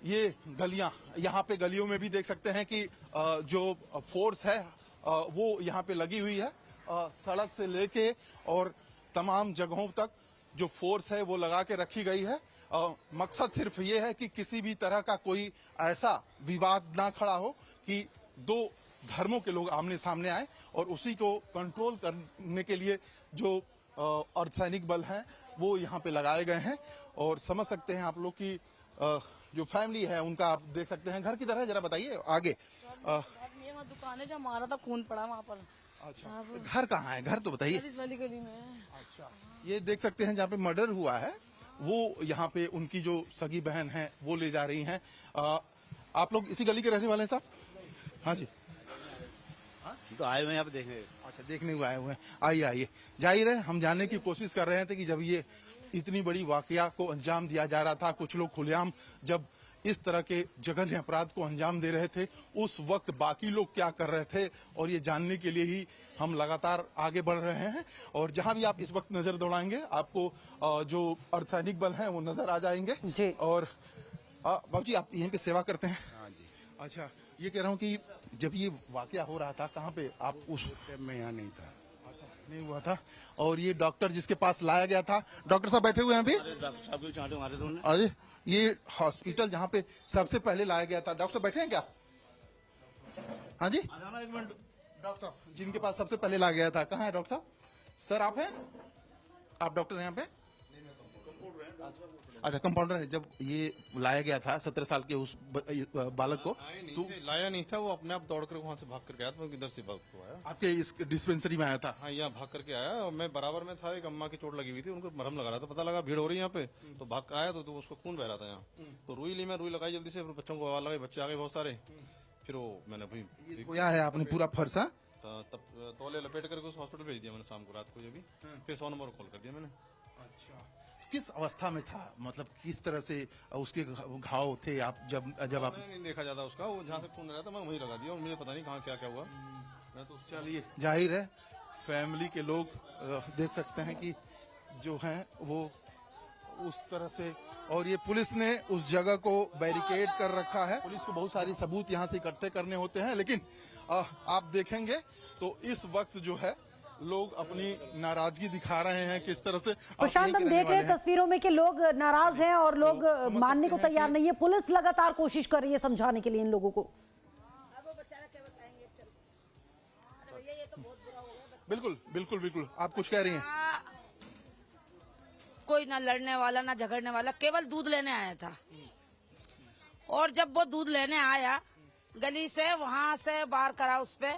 ये गलियां, यहाँ पे गलियों में भी देख सकते हैं कि जो फोर्स है वो यहाँ पे लगी हुई है। सड़क से लेके और तमाम जगहों तक जो फोर्स है वो लगा के रखी गई है। मकसद सिर्फ ये है कि किसी भी तरह का कोई ऐसा विवाद ना खड़ा हो कि दो धर्मों के लोग आमने सामने आए, और उसी को कंट्रोल करने के लिए जो अर्धसैनिक बल हैं वो यहाँ पे लगाए गए हैं। और समझ सकते हैं आप लोग की जो फैमिली है उनका, आप देख सकते हैं घर की तरह। जरा बताइए आगे। दुकान है जहाँ मारा था, खून पड़ा वहाँ पर। अच्छा, घर कहाँ है? घर तो बताइए। इस वाली गली में। अच्छा, ये देख सकते हैं जहाँ पे मर्डर हुआ है वो यहाँ पे उनकी जो सगी बहन है वो ले जा रही हैं। आप लोग इसी गली के रहने वाले हैं साहब? हाँ जी। तो आए हुए हैं यहाँ पे देखने। अच्छा, देखने को आए हुए हैं। आइए आइए, जाहिर है हम जानने की कोशिश कर रहे थे कि जब ये इतनी बड़ी वाकया को अंजाम दिया जा रहा था, कुछ लोग खुलेआम जब इस तरह के जघन्य अपराध को अंजाम दे रहे थे, उस वक्त बाकी लोग क्या कर रहे थे, और ये जानने के लिए ही हम लगातार आगे बढ़ रहे हैं। और जहां भी आप इस वक्त नजर दौड़ाएंगे आपको जो अर्धसैनिक बल हैं वो नजर आ जाएंगे जी। और बाबूजी आप यहीं पे सेवा करते हैं? हाँ जी। अच्छा, ये कह रहा हूँ कि जब ये वाकया हो रहा था कहाँ पे आप? उस टाइम में यहाँ नहीं था। अच्छा, नहीं हुआ था। और ये डॉक्टर जिसके पास लाया गया था, डॉक्टर साहब बैठे हुए हैं अभी? डॉक्टर साहब को चांटे मारे थे उन्होंने। अरे, ये हॉस्पिटल जहाँ पे सबसे पहले लाया गया था, डॉक्टर साहब बैठे हैं क्या? हाँ जी, एक मिनट। डॉक्टर साहब जिनके पास सबसे पहले लाया गया था, कहाँ है डॉक्टर साहब? सर आप हैं? आप डॉक्टर हैं यहाँ पे? अच्छा, कंपाउंडर है। जब ये लाया गया था 17 साल के उस बालक को, तो लाया नहीं था, वो अपने आप दौड़ कर वहाँ से भाग करके आया था, इधर से भाग को आया। आपके इस डिस्पेंसरी में आया था? हाँ, यहाँ भाग करके आया, और मैं बराबर में था, एक अम्मा की चोट लगी हुई थी, उनको मरहम लगा रहा था, पता लगा भीड़ हो रही है यहाँ पे, तो भाग कर आया तो उसको खून बह रहा था यहाँ। तो रुई ली, मैं रुई लगाई जल्दी से, फिर बच्चों को आवाज लगाई, बच्चे आ गए बहुत सारे, फिर वो मैंने भाई क्या है आपने पूरा फरसा तब तौले लपेट करके उस हॉस्पिटल भेज दिया मैंने शाम को, रात को जो भी, फिर 100 नंबर कॉल कर दिया मैंने। अच्छा, किस अवस्था में था, मतलब किस तरह से उसके घाव थे? आप जब आप नहीं देखा जाता उसका, वो जहाँ से खून रहा था मैं वहीं लगा दिया, और मुझे पता नहीं कहाँ क्या क्या हुआ। मैं तो चलिए, जाहिर है फैमिली के लोग देख सकते हैं कि जो हैं वो उस तरह से, और ये पुलिस ने उस जगह को बैरिकेड कर रखा है। पुलिस को बहुत सारी सबूत यहाँ से इकट्ठे करने होते हैं, लेकिन आप देखेंगे तो इस वक्त जो है लोग अपनी नाराजगी दिखा रहे हैं किस तरह से। प्रशांत, हम देख रहे हैं तस्वीरों में कि लोग नाराज हैं और लोग मानने को तैयार नहीं है। पुलिस लगातार कोशिश कर रही है समझाने के लिए इन लोगों को। बिल्कुल बिल्कुल बिल्कुल, आप कुछ कह रही हैं? कोई ना लड़ने वाला ना झगड़ने वाला, केवल दूध लेने आया था। और जब वो दूध लेने आया गली से, वहाँ से बाहर करा उस पे,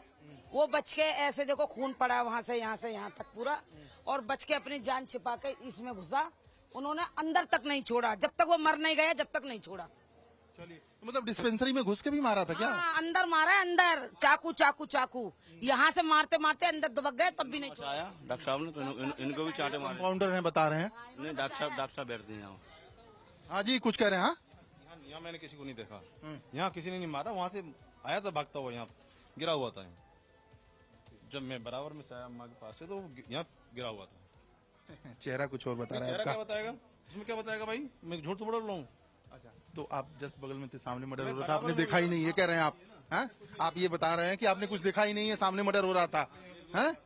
वो बच के ऐसे देखो खून पड़ा वहाँ से यहाँ तक पूरा, और बच के अपनी जान छिपा के इसमें घुसा। उन्होंने अंदर तक नहीं छोड़ा, जब तक वो मर नहीं गया जब तक नहीं छोड़ा। चलिए, मतलब डिस्पेंसरी में घुस के भी मारा था क्या? हाँ, अंदर मारा है, अंदर चाकू चाकू चाकू, यहाँ से मारते मारते अंदर दबक गए, तब भी नहीं छोड़ा। डॉक्टर साहब ने तो इनको भी चांटे मारे। कंपाउंडर हैं बता रहे हैं। नहीं, डॉक्टर साहब बैठते हैं यहाँ। हाँ जी, कुछ कह रहे हैं? हाँ, यहाँ मैंने किसी को नहीं देखा, यहाँ किसी ने नहीं मारा, वहाँ से आया था भागता हुआ, यहाँ गिरा हुआ था। जब मैं बराबर में से आया अम्मा के पास से, तो यहाँ गिरा हुआ था। चेहरा कुछ और बता रहा है। चेहरा क्या बताएगा, इसमें क्या बताएगा भाई, मैं झूठ तो बोल रहा हूँ। अच्छा, तो आप जस्ट बगल में थे, सामने मर्डर हो रहा था, आपने देखा ही नहीं, ये कह रहे हैं आप? हैं? आप ये बता रहे हैं कि आपने कुछ देखा ही नहीं है, सामने मर्डर हो रहा था, हैं?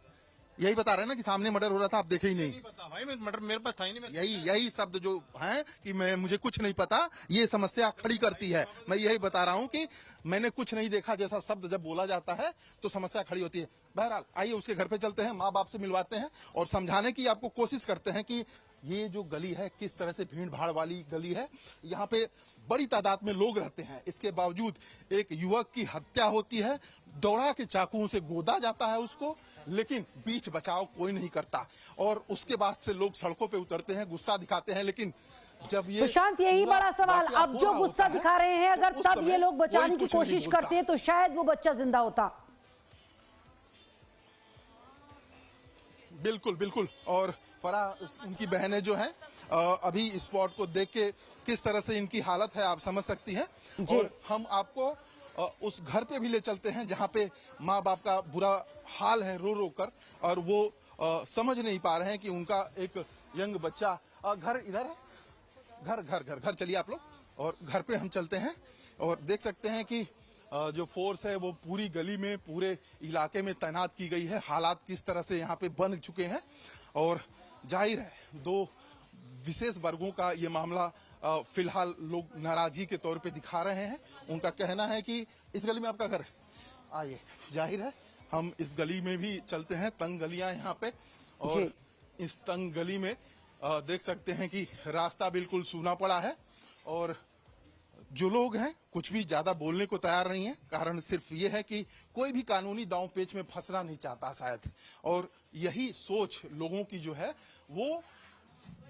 यही बता रहे हैं ना कि सामने मर्डर हो रहा था, आप देखे ही नहीं? भाई मर्डर मेरे पास था ही नहीं। यही शब्द जो है कि मुझे कुछ नहीं पता, ये समस्या खड़ी करती है। मैं यही बता रहा हूँ कि मैंने कुछ नहीं देखा जैसा शब्द जब बोला जाता है तो समस्या खड़ी होती है। बहरहाल आइए उसके घर पे चलते हैं, माँ बाप से मिलवाते हैं और समझाने की आपको कोशिश करते हैं कि ये जो गली है किस तरह से भीड़ भाड़ वाली गली है, यहाँ पे बड़ी तादाद में लोग रहते हैं। इसके बावजूद एक युवक की हत्या होती है, दौड़ा के चाकुओं से गोदा जाता है उसको, लेकिन बीच बचाव कोई नहीं करता और उसके बाद से लोग सड़कों पे उतरते हैं, गुस्सा दिखाते हैं। लेकिन जब ये प्रशांत, यही बड़ा सवाल, वाकया अब हो जो रहा गुस्सा होता है, दिखा रहे हैं, अगर उस तब समय ये लोग बचाने कोई की कुछ नहीं कोशिश बोलता। करते तो शायद वो बच्चा जिंदा होता। बिल्कुल बिल्कुल। और फराह उनकी बहनें जो हैं अभी स्पॉट को देख के किस तरह से इनकी हालत है आप समझ सकती हैं। और हम आपको उस घर पे भी ले चलते हैं जहां पे माँ बाप का बुरा हाल है रो रो कर, और वो समझ नहीं पा रहे हैं कि उनका एक यंग बच्चा घर इधर है, घर चलिए आप लोग, और घर पे हम चलते हैं और देख सकते हैं कि जो फोर्स है वो पूरी गली में, पूरे इलाके में तैनात की गई है। हालात किस तरह से यहाँ पे बन चुके हैं और जाहिर है दो विशेष वर्गों का ये मामला फिलहाल लोग नाराजगी के तौर पे दिखा रहे हैं। उनका कहना है कि इस गली में आपका घर है, आइए, जाहिर है हम इस गली में भी चलते हैं, तंग गलियां यहाँ पे, और इस तंग गली में देख सकते हैं कि रास्ता बिल्कुल सूना पड़ा है और जो लोग हैं कुछ भी ज्यादा बोलने को तैयार नहीं है। कारण सिर्फ ये है कि कोई भी कानूनी दांव पेच में फंसना नहीं चाहता शायद, और यही सोच लोगों की जो है वो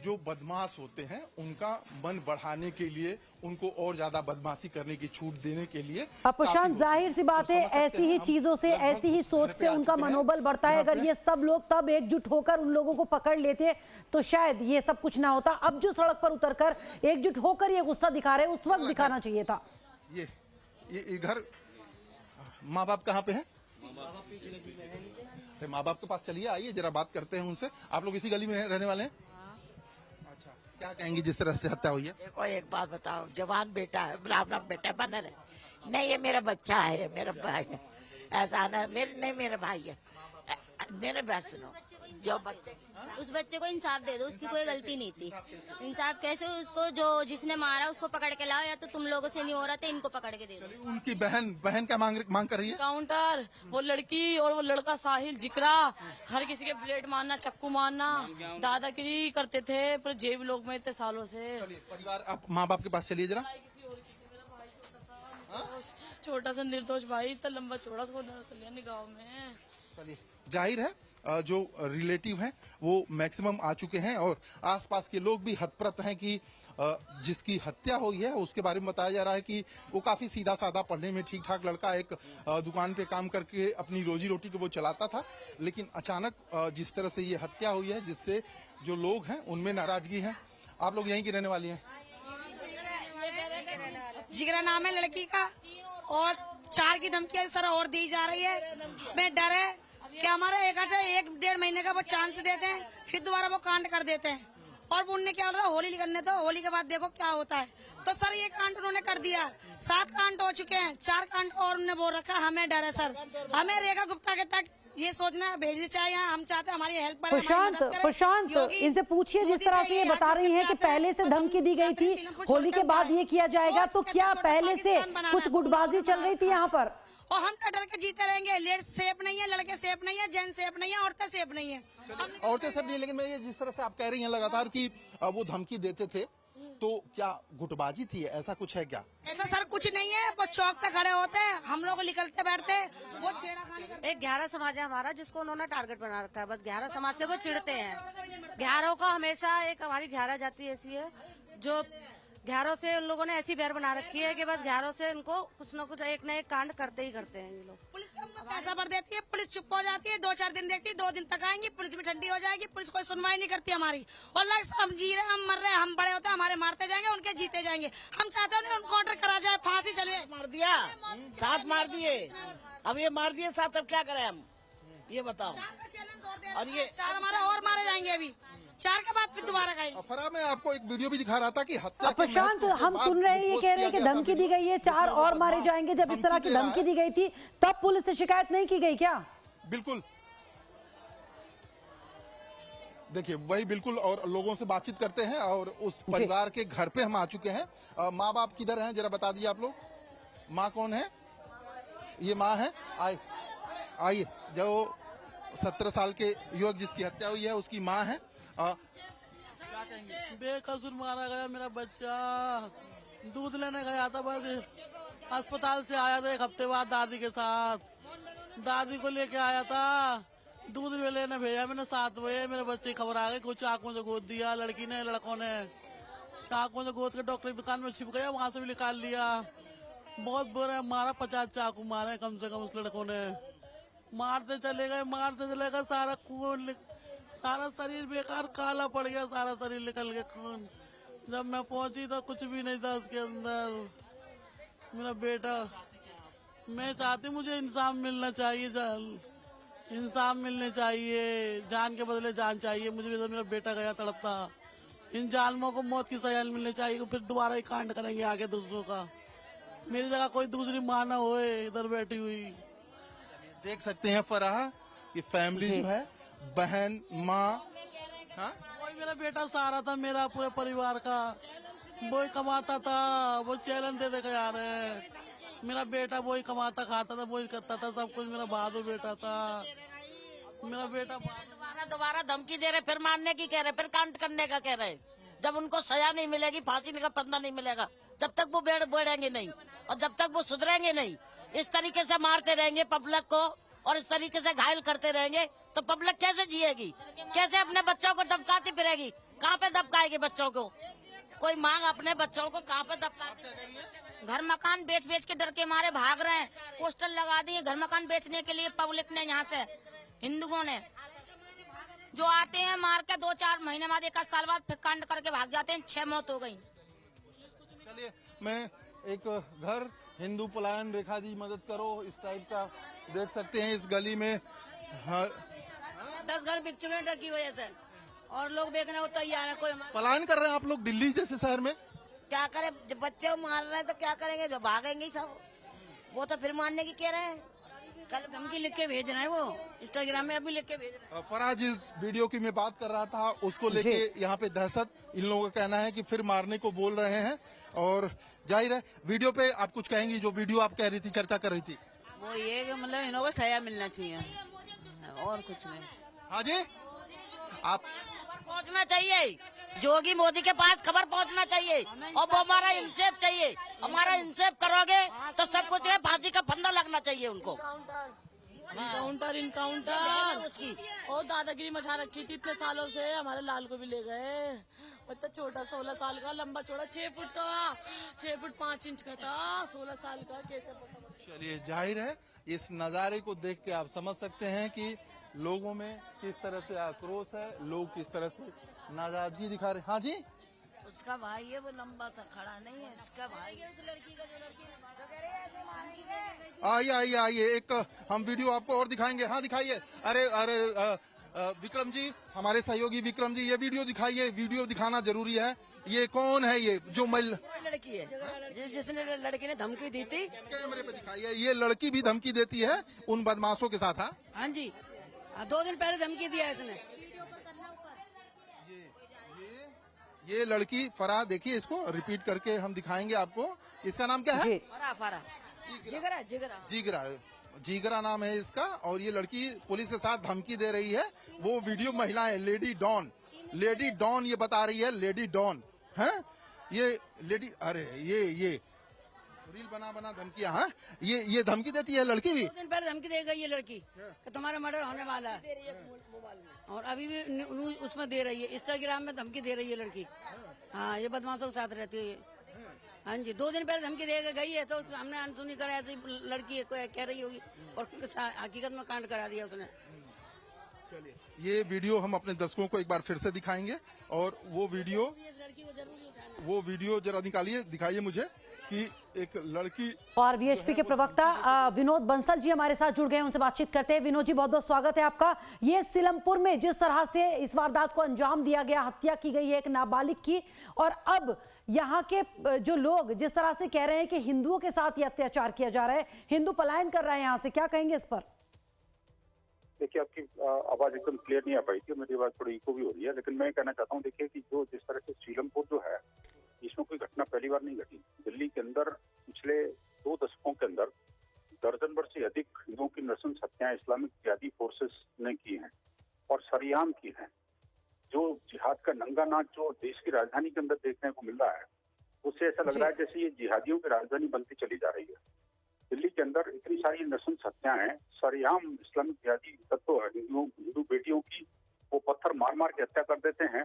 जो बदमाश होते हैं उनका मन बढ़ाने के लिए, उनको और ज्यादा बदमाशी करने की छूट देने के लिए। अब प्रशांत, जाहिर सी बात है, ऐसी ही चीजों से, ऐसी ही सोच से उनका मनोबल बढ़ता है। अगर ये सब लोग तब एकजुट होकर उन लोगों को पकड़ लेते तो शायद ये सब कुछ ना होता। अब जो सड़क पर उतरकर एकजुट होकर ये गुस्सा दिखा रहे हैं, उस वक्त दिखाना चाहिए था। ये घर, माँ बाप कहाँ पे है? माँ बाप के पास चलिए, आइए जरा बात करते हैं उनसे। आप लोग इसी गली में रहने वाले हैं? क्या कहेंगी जिस तरह से हत्या हुई है? देखो एक बात बताओ, जवान बेटा है, ब्राह्मण बेटा बना रहे, नहीं ये मेरा बच्चा है, मेरा भाई है, ऐसा ना मेरे भाई है, मेरे बात सुनो, जो बच्चे, उस बच्चे को इंसाफ दे दो, उसकी कोई गलती नहीं थी। इंसाफ कैसे? उसको जो जिसने मारा उसको पकड़ के लाओ, या तो तुम लोगों से नहीं हो रहा था, इनको पकड़ के दे दो। उनकी बहन क्या मांग कर रही है? काउंटर, वो लड़की और वो लड़का साहिल जिक्रा, हर किसी के ब्लेड मारना, चक्कू मारना, दादागिरी करते थे, पर जेब लोग में इतने सालों से। परिवार, आप माँ बाप के पास चलिए जरा। छोटा सा निर्दोष भाई, इतना लंबा चौड़ा गाँव में। चलिए, जाहिर है जो रिलेटिव हैं वो मैक्सिमम आ चुके हैं और आसपास के लोग भी हतप्रत हैं कि जिसकी हत्या हुई है उसके बारे में बताया जा रहा है कि वो काफी सीधा साधा, पढ़ने में ठीक ठाक लड़का, एक दुकान पे काम करके अपनी रोजी रोटी को वो चलाता था। लेकिन अचानक जिस तरह से ये हत्या हुई है, जिससे जो लोग हैं उनमें नाराजगी है। आप लोग यहीं की रहने वाली हैं? जिगरा नाम है लड़की का, और 4 की धमकी सर और दी जा रही है। हमें डर है कि हमारे 1-1.5 महीने का वो चांस देते हैं, फिर दोबारा वो कांड कर देते हैं। और उनने क्या बोला, होली करने दो, होली के बाद देखो क्या होता है। तो सर ये कांड उन्होंने कर दिया, 7 कांड हो चुके हैं, 4 कांड और उन्होंने बोल रखा। हमें डर है सर, हमें रेखा गुप्ता के तक ये सोचना भेजनी चाहिए। हम चाहते हैं हमारी हेल्प करें। प्रशांत, इनसे पूछिए, जिस तरह से ये बता रही हैं कि पहले से धमकी दी गई थी, होली के बाद ये किया जाएगा, तो क्या पहले से कुछ गुटबाजी चल रही थी यहाँ पर? और हम डर के जीते रहेंगे। लेडीज सेफ नहीं है, लड़के सेफ नहीं है, जेंट्स सेफ नहीं है, औरतें सेफ नहीं है। औरतें सेफ नहीं, लेकिन मैं ये जिस तरह से आप कह रही हैं लगातार कि वो धमकी देते थे, तो क्या गुटबाजी थी, ऐसा कुछ है क्या? ऐसा सर कुछ नहीं है, वो चौक पे खड़े होते हैं, हम लोग निकलते बैठते, वो छेड़खानी। एक 11 समाज है हमारा, जिसको उन्होंने टारगेट बना रखा है। बस 11 समाज से वो चिढ़ते हैं। 11 का हमेशा एक हमारी 11 जाति ऐसी है जो 11 से उन लोगों ने ऐसी बैर बना रखी है कि बस 11 से उनको कुछ न कुछ एक न एक कांड करते ही करते हैं ये लोग। पुलिस पैसा भर देती है, पुलिस चुप हो जाती है, 2-4 दिन देखती है, 2 दिन तक आएंगी, पुलिस भी ठंडी हो जाएगी, पुलिस कोई सुनवाई नहीं करती हमारी। और लाइक हम जी रहे, हम मर रहे, हम बड़े होते हैं, हमारे मारते जाएंगे, उनके जीते जाएंगे। हम चाहते हैं उनको ऑर्डर करा जाए, फांसी चले। मार दिया, 7 मार दिए, अब ये मार दिए 7, अब क्या करें हम, ये बताओ। और ये 4 हमारे और मारे जाएंगे अभी। 4 के बाद फिर दोबारा गई। फराह, मैं आपको एक वीडियो भी दिखा रहा था कि हत्या के प्रशांत, महत्व के हम बाद सुन रहे हैं ये पोस्ट कह रहे हैं किया कि गया था धमकी दी वीडियो। गई है, 4 और मारे जाएंगे। जब इस तरह की धमकी दी गई थी तब पुलिस से शिकायत नहीं की गई क्या? बिल्कुल, देखिए वही बिल्कुल। और लोगों से बातचीत करते हैं और उस परिवार के घर पे हम आ चुके हैं। माँ बाप किधर हैं जरा बता दीजिए आप लोग। माँ कौन है? ये माँ है। आइए, जो 17 साल के युवक जिसकी हत्या हुई है उसकी माँ है। क्या कहेंगे? बेकसूर मारा गया मेरा बच्चा। दूध लेने गया था, बस अस्पताल से आया था 1 हफ्ते बाद दादी के साथ। दादी को लेके आया था, दूध में लेने भेजा मैंने 7 बजे। मेरे बच्चे की खबर आ गई, कुछ चाकू से गोद दिया लड़की ने, लड़कों ने चाकू से गोद के डॉक्टर की दुकान में छिप गया, वहां से भी निकाल लिया। बहुत बुरा मारा, 50 चाकू मारे कम से कम उस लड़कों ने। मारते चले गए, सारा खून, सारा शरीर बेकार काला पड़ गया, सारा शरीर निकल गया खून। जब मैं पहुंची तो कुछ भी नहीं था उसके अंदर। मेरा बेटा, मैं चाहती, मुझे इंसाफ मिलना चाहिए, इंसाफ मिलने चाहिए, जान के बदले जान चाहिए। मुझे भी तो मेरा बेटा गया तड़पता। इन जालिमों को मौत की सजा मिलनी चाहिए, फिर दोबारा ही कांड करेंगे आगे दूसरों का। मेरी जगह कोई दूसरी माँ ना होए इधर बैठी हुई। देख सकते हैं फराह कि फैमिली जो है, बहन, माँ, वही मेरा बेटा सहारा था मेरा पूरे परिवार का। वही कमाता था, वो चैलेंज दे के आ रहे हैं। मेरा बेटा वही कमाता खाता था, वही करता था सब कुछ। मेरा बहादुर बेटा था मेरा बेटा। दोबारा धमकी दे रहे, फिर मारने की कह रहे, फिर कांड करने का कह रहे। जब उनको सजा नहीं मिलेगी, फांसी का फंदा नहीं मिलेगा, जब तक वो बढ़ेंगे नहीं और जब तक वो सुधरेंगे नहीं। इस तरीके से मारते रहेंगे पब्लिक को और इस तरीके से घायल करते रहेंगे तो पब्लिक कैसे जिएगी? कैसे अपने बच्चों को दबकाती फिरेगी? कहाँ पे दबकाएगी बच्चों को? कोई मांग अपने बच्चों को कहाँ पे दबकाती? घर मकान बेच बेच के डर के मारे भाग रहे हैं। पोस्टर लगा दिए घर मकान बेचने के लिए पब्लिक ने, यहाँ से हिंदुओं ने। जो आते हैं मार के 2-4 महीने बाद, 1 साल बाद फिर कांड करके भाग जाते हैं। 6 मौत हो गई। चलिए, मैं एक घर हिंदू पलायन रेखा दी मदद करो इस टाइप का देख सकते हैं इस गली में। 10 घर बिक चुके हैं डर की वजह से और लोग बेचने को तैयार है। कोई पलायन कर रहे हैं आप लोग दिल्ली जैसे शहर में। क्या करे, जब बच्चे को मार रहे हैं तो क्या करेंगे? जो भागेंगे सब, वो तो फिर मारने की कह रहे हैं। कल धमकी लिख के भेज रहे हैं, वो इंस्टाग्राम में अभी लिख के भेज रहे हैं। फराह, जिस वीडियो की मैं बात कर रहा था उसको लेके यहाँ पे दहशत, इन लोगों का कहना है कि फिर मारने को बोल रहे हैं। और जाहिर है वीडियो पे आप कुछ कहेंगी, जो वीडियो आप कह रही थी, चर्चा कर रही थी, वो ये कि मतलब इन्हों को सजा मिलना चाहिए और कुछ नहीं। हाँ जी, आप पहुंचना चाहिए, योगी मोदी के पास खबर पहुंचना चाहिए और वो हमारा इंसाफ चाहिए। हमारा इंसाफ करोगे तो सब कुछ है, फांसी का फंदा लगना चाहिए उनको। इनकाउंटर उसकी और दादागिरी मचा रखी थी इतने सालों से। हमारे लाल को भी ले गए, बच्चा छोटा 16 साल का, लंबा चौड़ा 6 फुट का, 6 फुट 5 इंच का था, 16 साल का। कैसे? चलिए, जाहिर है इस नज़ारे को देख के आप समझ सकते हैं कि लोगों में किस तरह से आक्रोश है, लोग किस तरह से नाराजगी दिखा रहे। हाँ जी, उसका भाई है, वो लंबा सा खड़ा नहीं है, इसका भाई। आइए आइए आइए, एक हम वीडियो आपको और दिखाएंगे। हाँ दिखाइए। अरे अरे विक्रम जी, हमारे सहयोगी विक्रम जी, ये वीडियो दिखाइए। वीडियो दिखाना जरूरी है। ये कौन है? ये जो लड़की है जिसने लड़की ने धमकी दी थी, कैमरे पे दिखाइए। ये लड़की भी धमकी देती है उन बदमाशों के साथ। हाँ जी, 2 दिन पहले धमकी दिया इसने। ये लड़की फराह, देखिए इसको रिपीट करके हम दिखाएंगे आपको। इसका नाम क्या है? फराह जिगरा नाम है इसका। और ये लड़की पुलिस के साथ धमकी दे रही है। वो वीडियो महिला है, लेडी डॉन ये बता रही है, लेडी डॉन है ये लेडी। अरे ये रील बना धमकियां। हाँ, ये धमकी देती है लड़की भी। 2 दिन पहले धमकी दे गई ये लड़की कि तुम्हारा मर्डर होने वाला है, और अभी भी न्यूज उसमें दे रही है, इंस्टाग्राम में धमकी दे रही है लड़की। हाँ, ये बदमाशों के साथ रहती है। हाँ जी, 2 दिन पहले धमकी दे गई है, तो हमने अनसुनी करा, ऐसी लड़की कह रही होगी और हकीकत में कांड करा दिया उसने। चलिए, ये वीडियो हम अपने दर्शकों को एक बार फिर से दिखाएंगे और वो वीडियो लड़की को जरूर उठाना। वो वीडियो जरा निकालिए, दिखाइए मुझे कि एक लड़की। और वीएचपी के प्रवक्ता विनोद बंसल जी हमारे साथ जुड़ गए, उनसे बातचीत करते हैं। विनोद जी, बहुत बहुत स्वागत है आपका। ये सीलमपुर में जिस तरह से इस वारदात को अंजाम दिया गया, हत्या की गई है एक नाबालिग की, और अब यहाँ के जो लोग जिस तरह से कह रहे हैं कि हिंदुओं के साथ ये अत्याचार किया जा रहा है, हिंदू पलायन कर रहे हैं यहाँ से, क्या कहेंगे इस पर? देखिए, आपकी आवाज एकदम क्लियर नहीं आ पाई थी, मेरी आवाज थोड़ी इको भी हो रही है, लेकिन मैं कहना चाहता हूँ, देखिए कि जो जिस तरह से सीलमपुर जो है, इसमें कोई घटना पहली बार नहीं घटी। दिल्ली के अंदर पिछले 2 दशकों के अंदर दर्जन भर से अधिक हिंदुओं की नृशंस हत्याएं इस्लामिक जिहादी फोर्सेस ने की हैं और सरेआम की हैं। जो जिहाद का नंगा नाच जो देश की राजधानी के अंदर देखने को मिल रहा है, उससे ऐसा लग रहा है जैसे ये जिहादियों की राजधानी बनती चली जा रही है। दिल्ली के अंदर इतनी सारी नृशंस हत्याएं, सरेआम इस्लामिक जिहादी तत्व हिंदू बेटियों की वो पत्थर मार मार के हत्या कर देते हैं,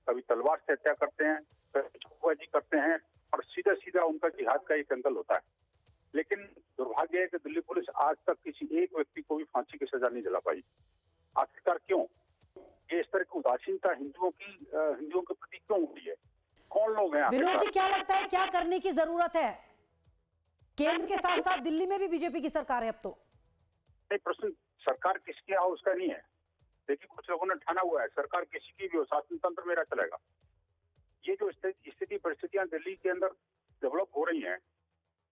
कभी तलवार से हत्या करते हैं, कभी चाकूबाजी करते हैं, और सीधा सीधा उनका जिहाद का एक एंगल होता है। लेकिन दुर्भाग्य है कि दिल्ली पुलिस आज तक किसी एक व्यक्ति को भी फांसी की सजा नहीं दिला पाई। आखिरकार क्यों? ये इस तरह की उदासीनता हिंदुओं के प्रति क्यों हुई है? कौन लोग हैं? विनोद जी, क्या लगता है क्या करने की जरूरत है? केंद्र के साथ साथ दिल्ली में भी बीजेपी की सरकार है अब तो। नहीं, प्रश्न सरकार किसकी है उसका नहीं है। देखिए, कुछ लोगों ने ठाना हुआ है सरकार किसी की भी हो, शासन तंत्र मेरा चलेगा। ये जो स्थिति परिस्थितियां दिल्ली के अंदर डेवलप हो रही हैं,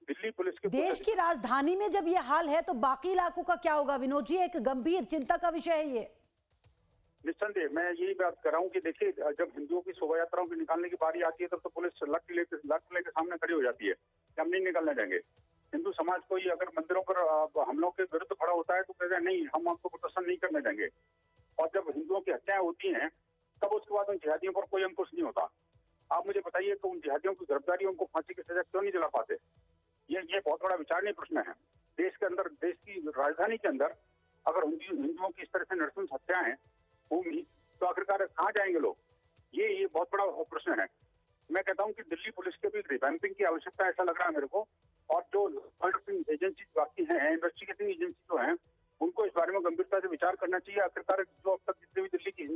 दिल्ली पुलिस के देश की राजधानी में जब ये हाल है तो बाकी इलाकों का क्या होगा? विनोद जी, एक गंभीर चिंता का विषय है ये। निस्संदेह मैं यही बात कर रहा हूँ कि देखिए, जब हिंदुओं की शोभा यात्राओं को निकालने की बारी आती है तब तो पुलिस लठ के सामने खड़ी हो जाती है कि हम नहीं निकलने देंगे। हिंदू समाज कोई अगर मंदिरों पर हमलों के विरुद्ध खड़ा होता है तो कहते हैं नहीं, हम आपको प्रदर्शन नहीं करने देंगे। और जब हिंदुओं की हत्याएं होती हैं तब उसके बाद उन जिहादियों पर कोई अंकुश नहीं होता। आप मुझे बताइए कि उन जिहादियों की गिरफ्तारी, उनको फांसी की सजा क्यों नहीं दिला पाते? ये बहुत बड़ा विचारणीय प्रश्न है। देश के अंदर, देश की राजधानी के अंदर अगर हिंदुओं की इस तरह से नृशंस हत्याएं होंगी तो आखिरकार कहाँ जाएंगे लोग? ये बहुत बड़ा प्रश्न है। मैं कहता हूँ कि दिल्ली पुलिस के भी रिवैम्पिंग की आवश्यकता है, ऐसा लग रहा है मेरे को। और जो एजेंसी बाकी हैं, इन्वेस्टिगेटिंग एजेंसी जो हैं, उनको इस बारे में गंभीरता से विचार करना चाहिए। आखिरकार जो अब तक जितनी भी दिल्ली की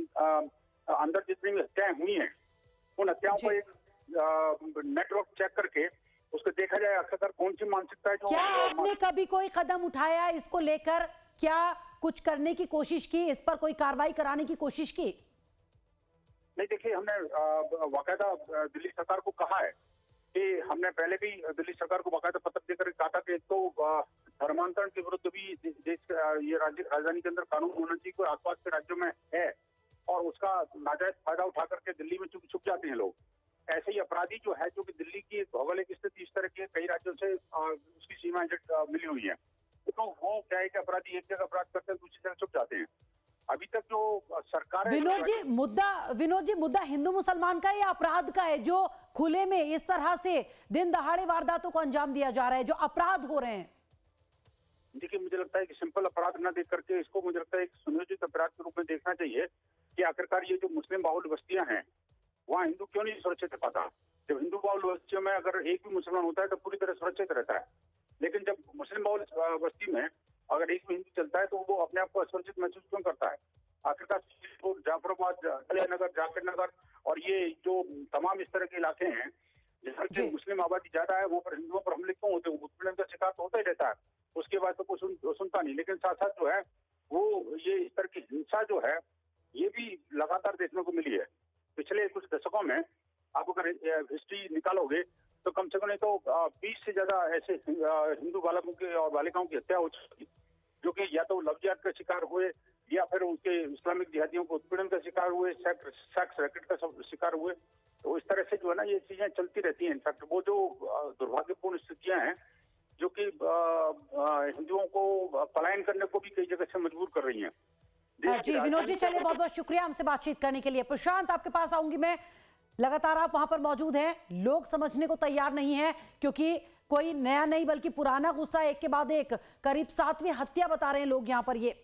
अंदर जितनी भी हत्याएं हुई हैं, उन हत्याओं को एक नेटवर्क चेक करके उसको देखा जाए आखिरकार कौन सी मानसिकता है जो। क्या आपने कभी कोई कदम उठाया इसको लेकर? क्या कुछ करने की कोशिश की, इस पर कोई कार्रवाई कराने की कोशिश की? नहीं, देखिए, हमने बाकायदा दिल्ली सरकार को कहा है कि हमने पहले भी दिल्ली सरकार को बाकायदा पत्र देकर कहा था कि तो धर्मांतरण के विरुद्ध भी देश ये राजधानी के अंदर कानून होना चाहिए। कोई आसपास के राज्यों में है और उसका नाजायज फायदा उठा करके दिल्ली में छुप जाते हैं लोग। ऐसे ही अपराधी जो है, जो कि दिल्ली की भौगोलिक स्थिति इस तरह की कई राज्यों से उसकी सीमाएं मिली हुई है, तो वो क्या है कि अपराधी एक जगह अपराध करते हैं, दूसरी जगह छुप जाते हैं। अभी तक जो सरकार विनोद जी, मुद्दा हिंदू मुसलमान का या अपराध का है जो खुले में इस तरह से दिन दहाड़े वारदातों को अंजाम दिया जा रहा है, जो अपराध हो रहे हैं? देखिए, मुझे लगता है कि सिंपल अपराध न देख करके इसको मुझे लगता है एक सुनियोजित अपराध के रूप में देखना चाहिए कि आखिरकार ये जो मुस्लिम बाहुल बस्तियां हैं वहाँ हिंदू क्यों नहीं सुरक्षित पाता? जब हिंदू बाहुल बस्तियों में अगर एक भी मुसलमान होता है तो पूरी तरह सुरक्षित रहता है, लेकिन जब मुस्लिम बाहुल बस्ती में अगर एक भी हिंदू चलता है तो वो अपने आप को असुरक्षित महसूस क्यों करता है? आखिरकार जाफराबाद, नगर, जाकिर नगर और ये जो तमाम इस तरह के इलाके हैं जहाँ पे मुस्लिम आबादी ज्यादा है, वो पर हिंदुओं पर हमले क्यों होते हैं? उत्पीड़न का शिकार तो होता ही रहता है, उसके बाद तो कोई सुनता नहीं। लेकिन साथ साथ जो है वो ये इस तरह की हिंसा जो है ये भी लगातार देखने को मिली है। पिछले कुछ दशकों में आप अगर हिस्ट्री निकालोगे तो कम से कम नहीं तो 20 से ज्यादा ऐसे हिंदू बालकों के और बालिकाओं की हत्या हो चुकी, जो कि या तो लव जिहाद का शिकार हुए या फिर उनके इस्लामिक जिहादियों को उत्पीड़न का शिकार हुए, सेक्स रैकेट का शिकार हुए। तो इस तरह से जो है ना ये चीजें चलती रहती हैं। इनफैक्ट वो जो दुर्भाग्यपूर्ण स्थितियां हैं जो कि हिंदुओं को पलायन करने को भी कई जगह से मजबूर कर रही हैं। जी विनोद जी, चलिए बहुत बहुत शुक्रिया हमसे बातचीत करने के लिए। प्रशांत, आपके पास आऊंगी मैं। लगातार आप वहां पर मौजूद हैं, लोग समझने को तैयार नहीं है क्योंकि कोई नया नहीं बल्कि पुराना गुस्सा एक के बाद एक, करीब 7वीं हत्या बता रहे हैं लोग यहां पर। ये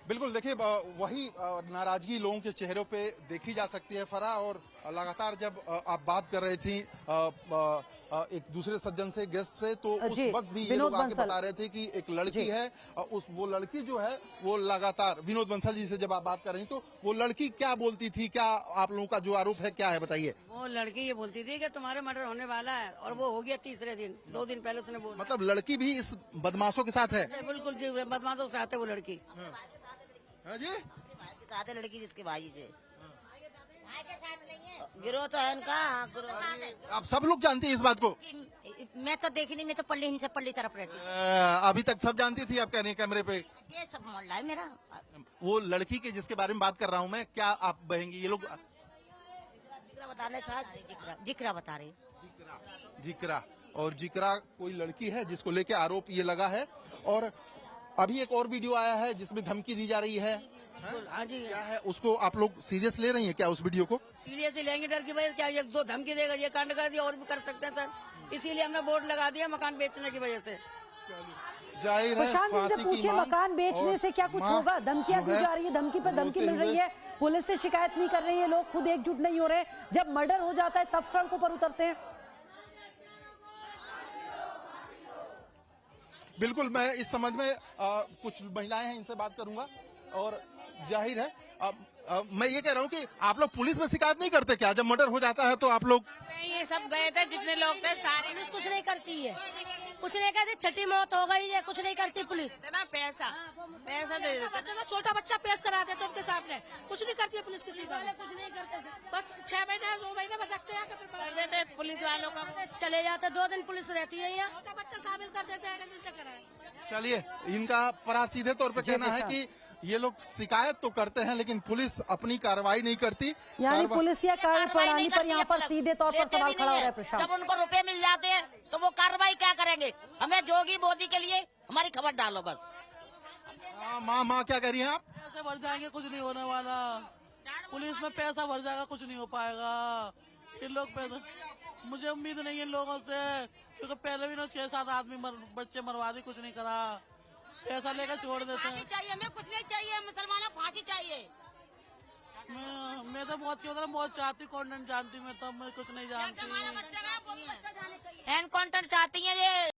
बिल्कुल, देखिए वही नाराजगी लोगों के चेहरों पे देखी जा सकती है फरा। और लगातार जब आप बात कर रही थी एक दूसरे सज्जन से, गेस्ट से, तो उस जी, वक्त भी ये विनोद लोग आके बंसल। बता रहे थे कि एक लड़की जी। है, और वो लड़की जो है वो लगातार, विनोद बंसल जी से जब आप बात कर रही तो वो लड़की क्या बोलती थी, क्या आप लोगों का जो आरोप है क्या है, बताइए। वो लड़की ये बोलती थी कि तुम्हारे मर्डर होने वाला है, और वो हो गया तीसरे दिन, 2 दिन पहले उसने बोला। मतलब लड़की भी इस बदमाशों के साथ है? बिल्कुल जी, बदमाशों के साथ है वो लड़की। हाँ जी, साथ है लड़की जिसके भाई से गिरोह तो है इनका। आप सब लोग जानते हैं इस बात को? मैं तो देखी नहीं, मैं तो पल्ली हिंसा पल्ली तरफ रहती हूँ। अभी तक सब जानती थी, आप कह रही हैं कैमरे पे? ये सब मोहल्ला है मेरा। वो लड़की के जिसके बारे में बात कर रहा हूँ मैं, क्या आप बहेंगी? ये लोग जिक्रा बताने साथ जिक्रा बता रहे। जिक्रा, और जिक्रा कोई लड़की है जिसको लेके आरोप ये लगा है। और अभी एक और वीडियो आया है जिसमें धमकी दी जा रही है। हाँ जी, क्या है, उसको आप लोग सीरियस ले रही हैं क्या, उस वीडियो को? सीरियस ही लेंगे, डर की वजह से। क्या ये 2 धमकी देगा, ये कांड कर दिया, और भी कर सकते हैं सर। इसीलिए हमने बोर्ड लगा दिया मकान बेचने की वजह से। जाहिर है प्रशांत जी से फांसी की पूछिए, मांग मकान बेचने और से क्या कुछ मां होगा? धमकियां जो दी है जा रही है, धमकी पे धमकी रोते मिल रही हुए। है, पुलिस से शिकायत नहीं कर रही है, लोग खुद एकजुट नहीं हो रहे। जब मर्डर हो जाता है तब सड़कों पर उतरते हैं। बिल्कुल, मैं इस संबंध में कुछ महिलाएं हैं, इनसे बात करूंगा। और जाहिर है मैं ये कह रहा हूँ कि आप लोग पुलिस में शिकायत नहीं करते क्या? जब मर्डर हो जाता है तो आप लोग? ये सब गए थे, जितने लोग थे सारे। पुलिस कुछ नहीं करती है, कुछ नहीं करती। छठी मौत हो गई है, कुछ नहीं करती पुलिस। ना पैसा दे देते। छोटा बच्चा पेश करा देते उनके सामने, कुछ नहीं करती है पुलिस किसी का। कुछ नहीं करते, बस 6 महीने 2 महीने बस रखते हैं, कर देते पुलिस वालों का। चले जाते। 2 दिन पुलिस रहती है यहाँ। छोटा बच्चा शामिल कर देते हैं। चलिए, इनका फरा सीधे तौर पे कहना है कि ये लोग शिकायत तो करते हैं लेकिन पुलिस अपनी कार्रवाई नहीं करती। यानी पुलिस या कार्यप्रणाली पर यहाँ पर सीधे तौर पर सवाल खड़ा हो रहा है। प्रशांत, जब उनको रुपए मिल जाते हैं तो वो कार्रवाई क्या करेंगे? हमें जोगी मोदी के लिए हमारी खबर डालो बस। माँ क्या कह रही हैं आप? पैसे भर जाएंगे, कुछ नहीं होने वाला। पुलिस में पैसा भर जाएगा, कुछ नहीं हो पाएगा। इन लोग पैसा, मुझे उम्मीद नहीं है इन लोगों से, क्योंकि पहले भी 6-7 आदमी बच्चे मरवा दी, कुछ नहीं करा, पैसा लेकर छोड़ देते हैं। चाहिए, हमें कुछ नहीं चाहिए, मुसलमानों फांसी चाहिए। मैं तो मौत की बहुत चाहती, कॉन्टेंट जानती, मैं कुछ नहीं जानती। एनकाउंटर चाहती है ये।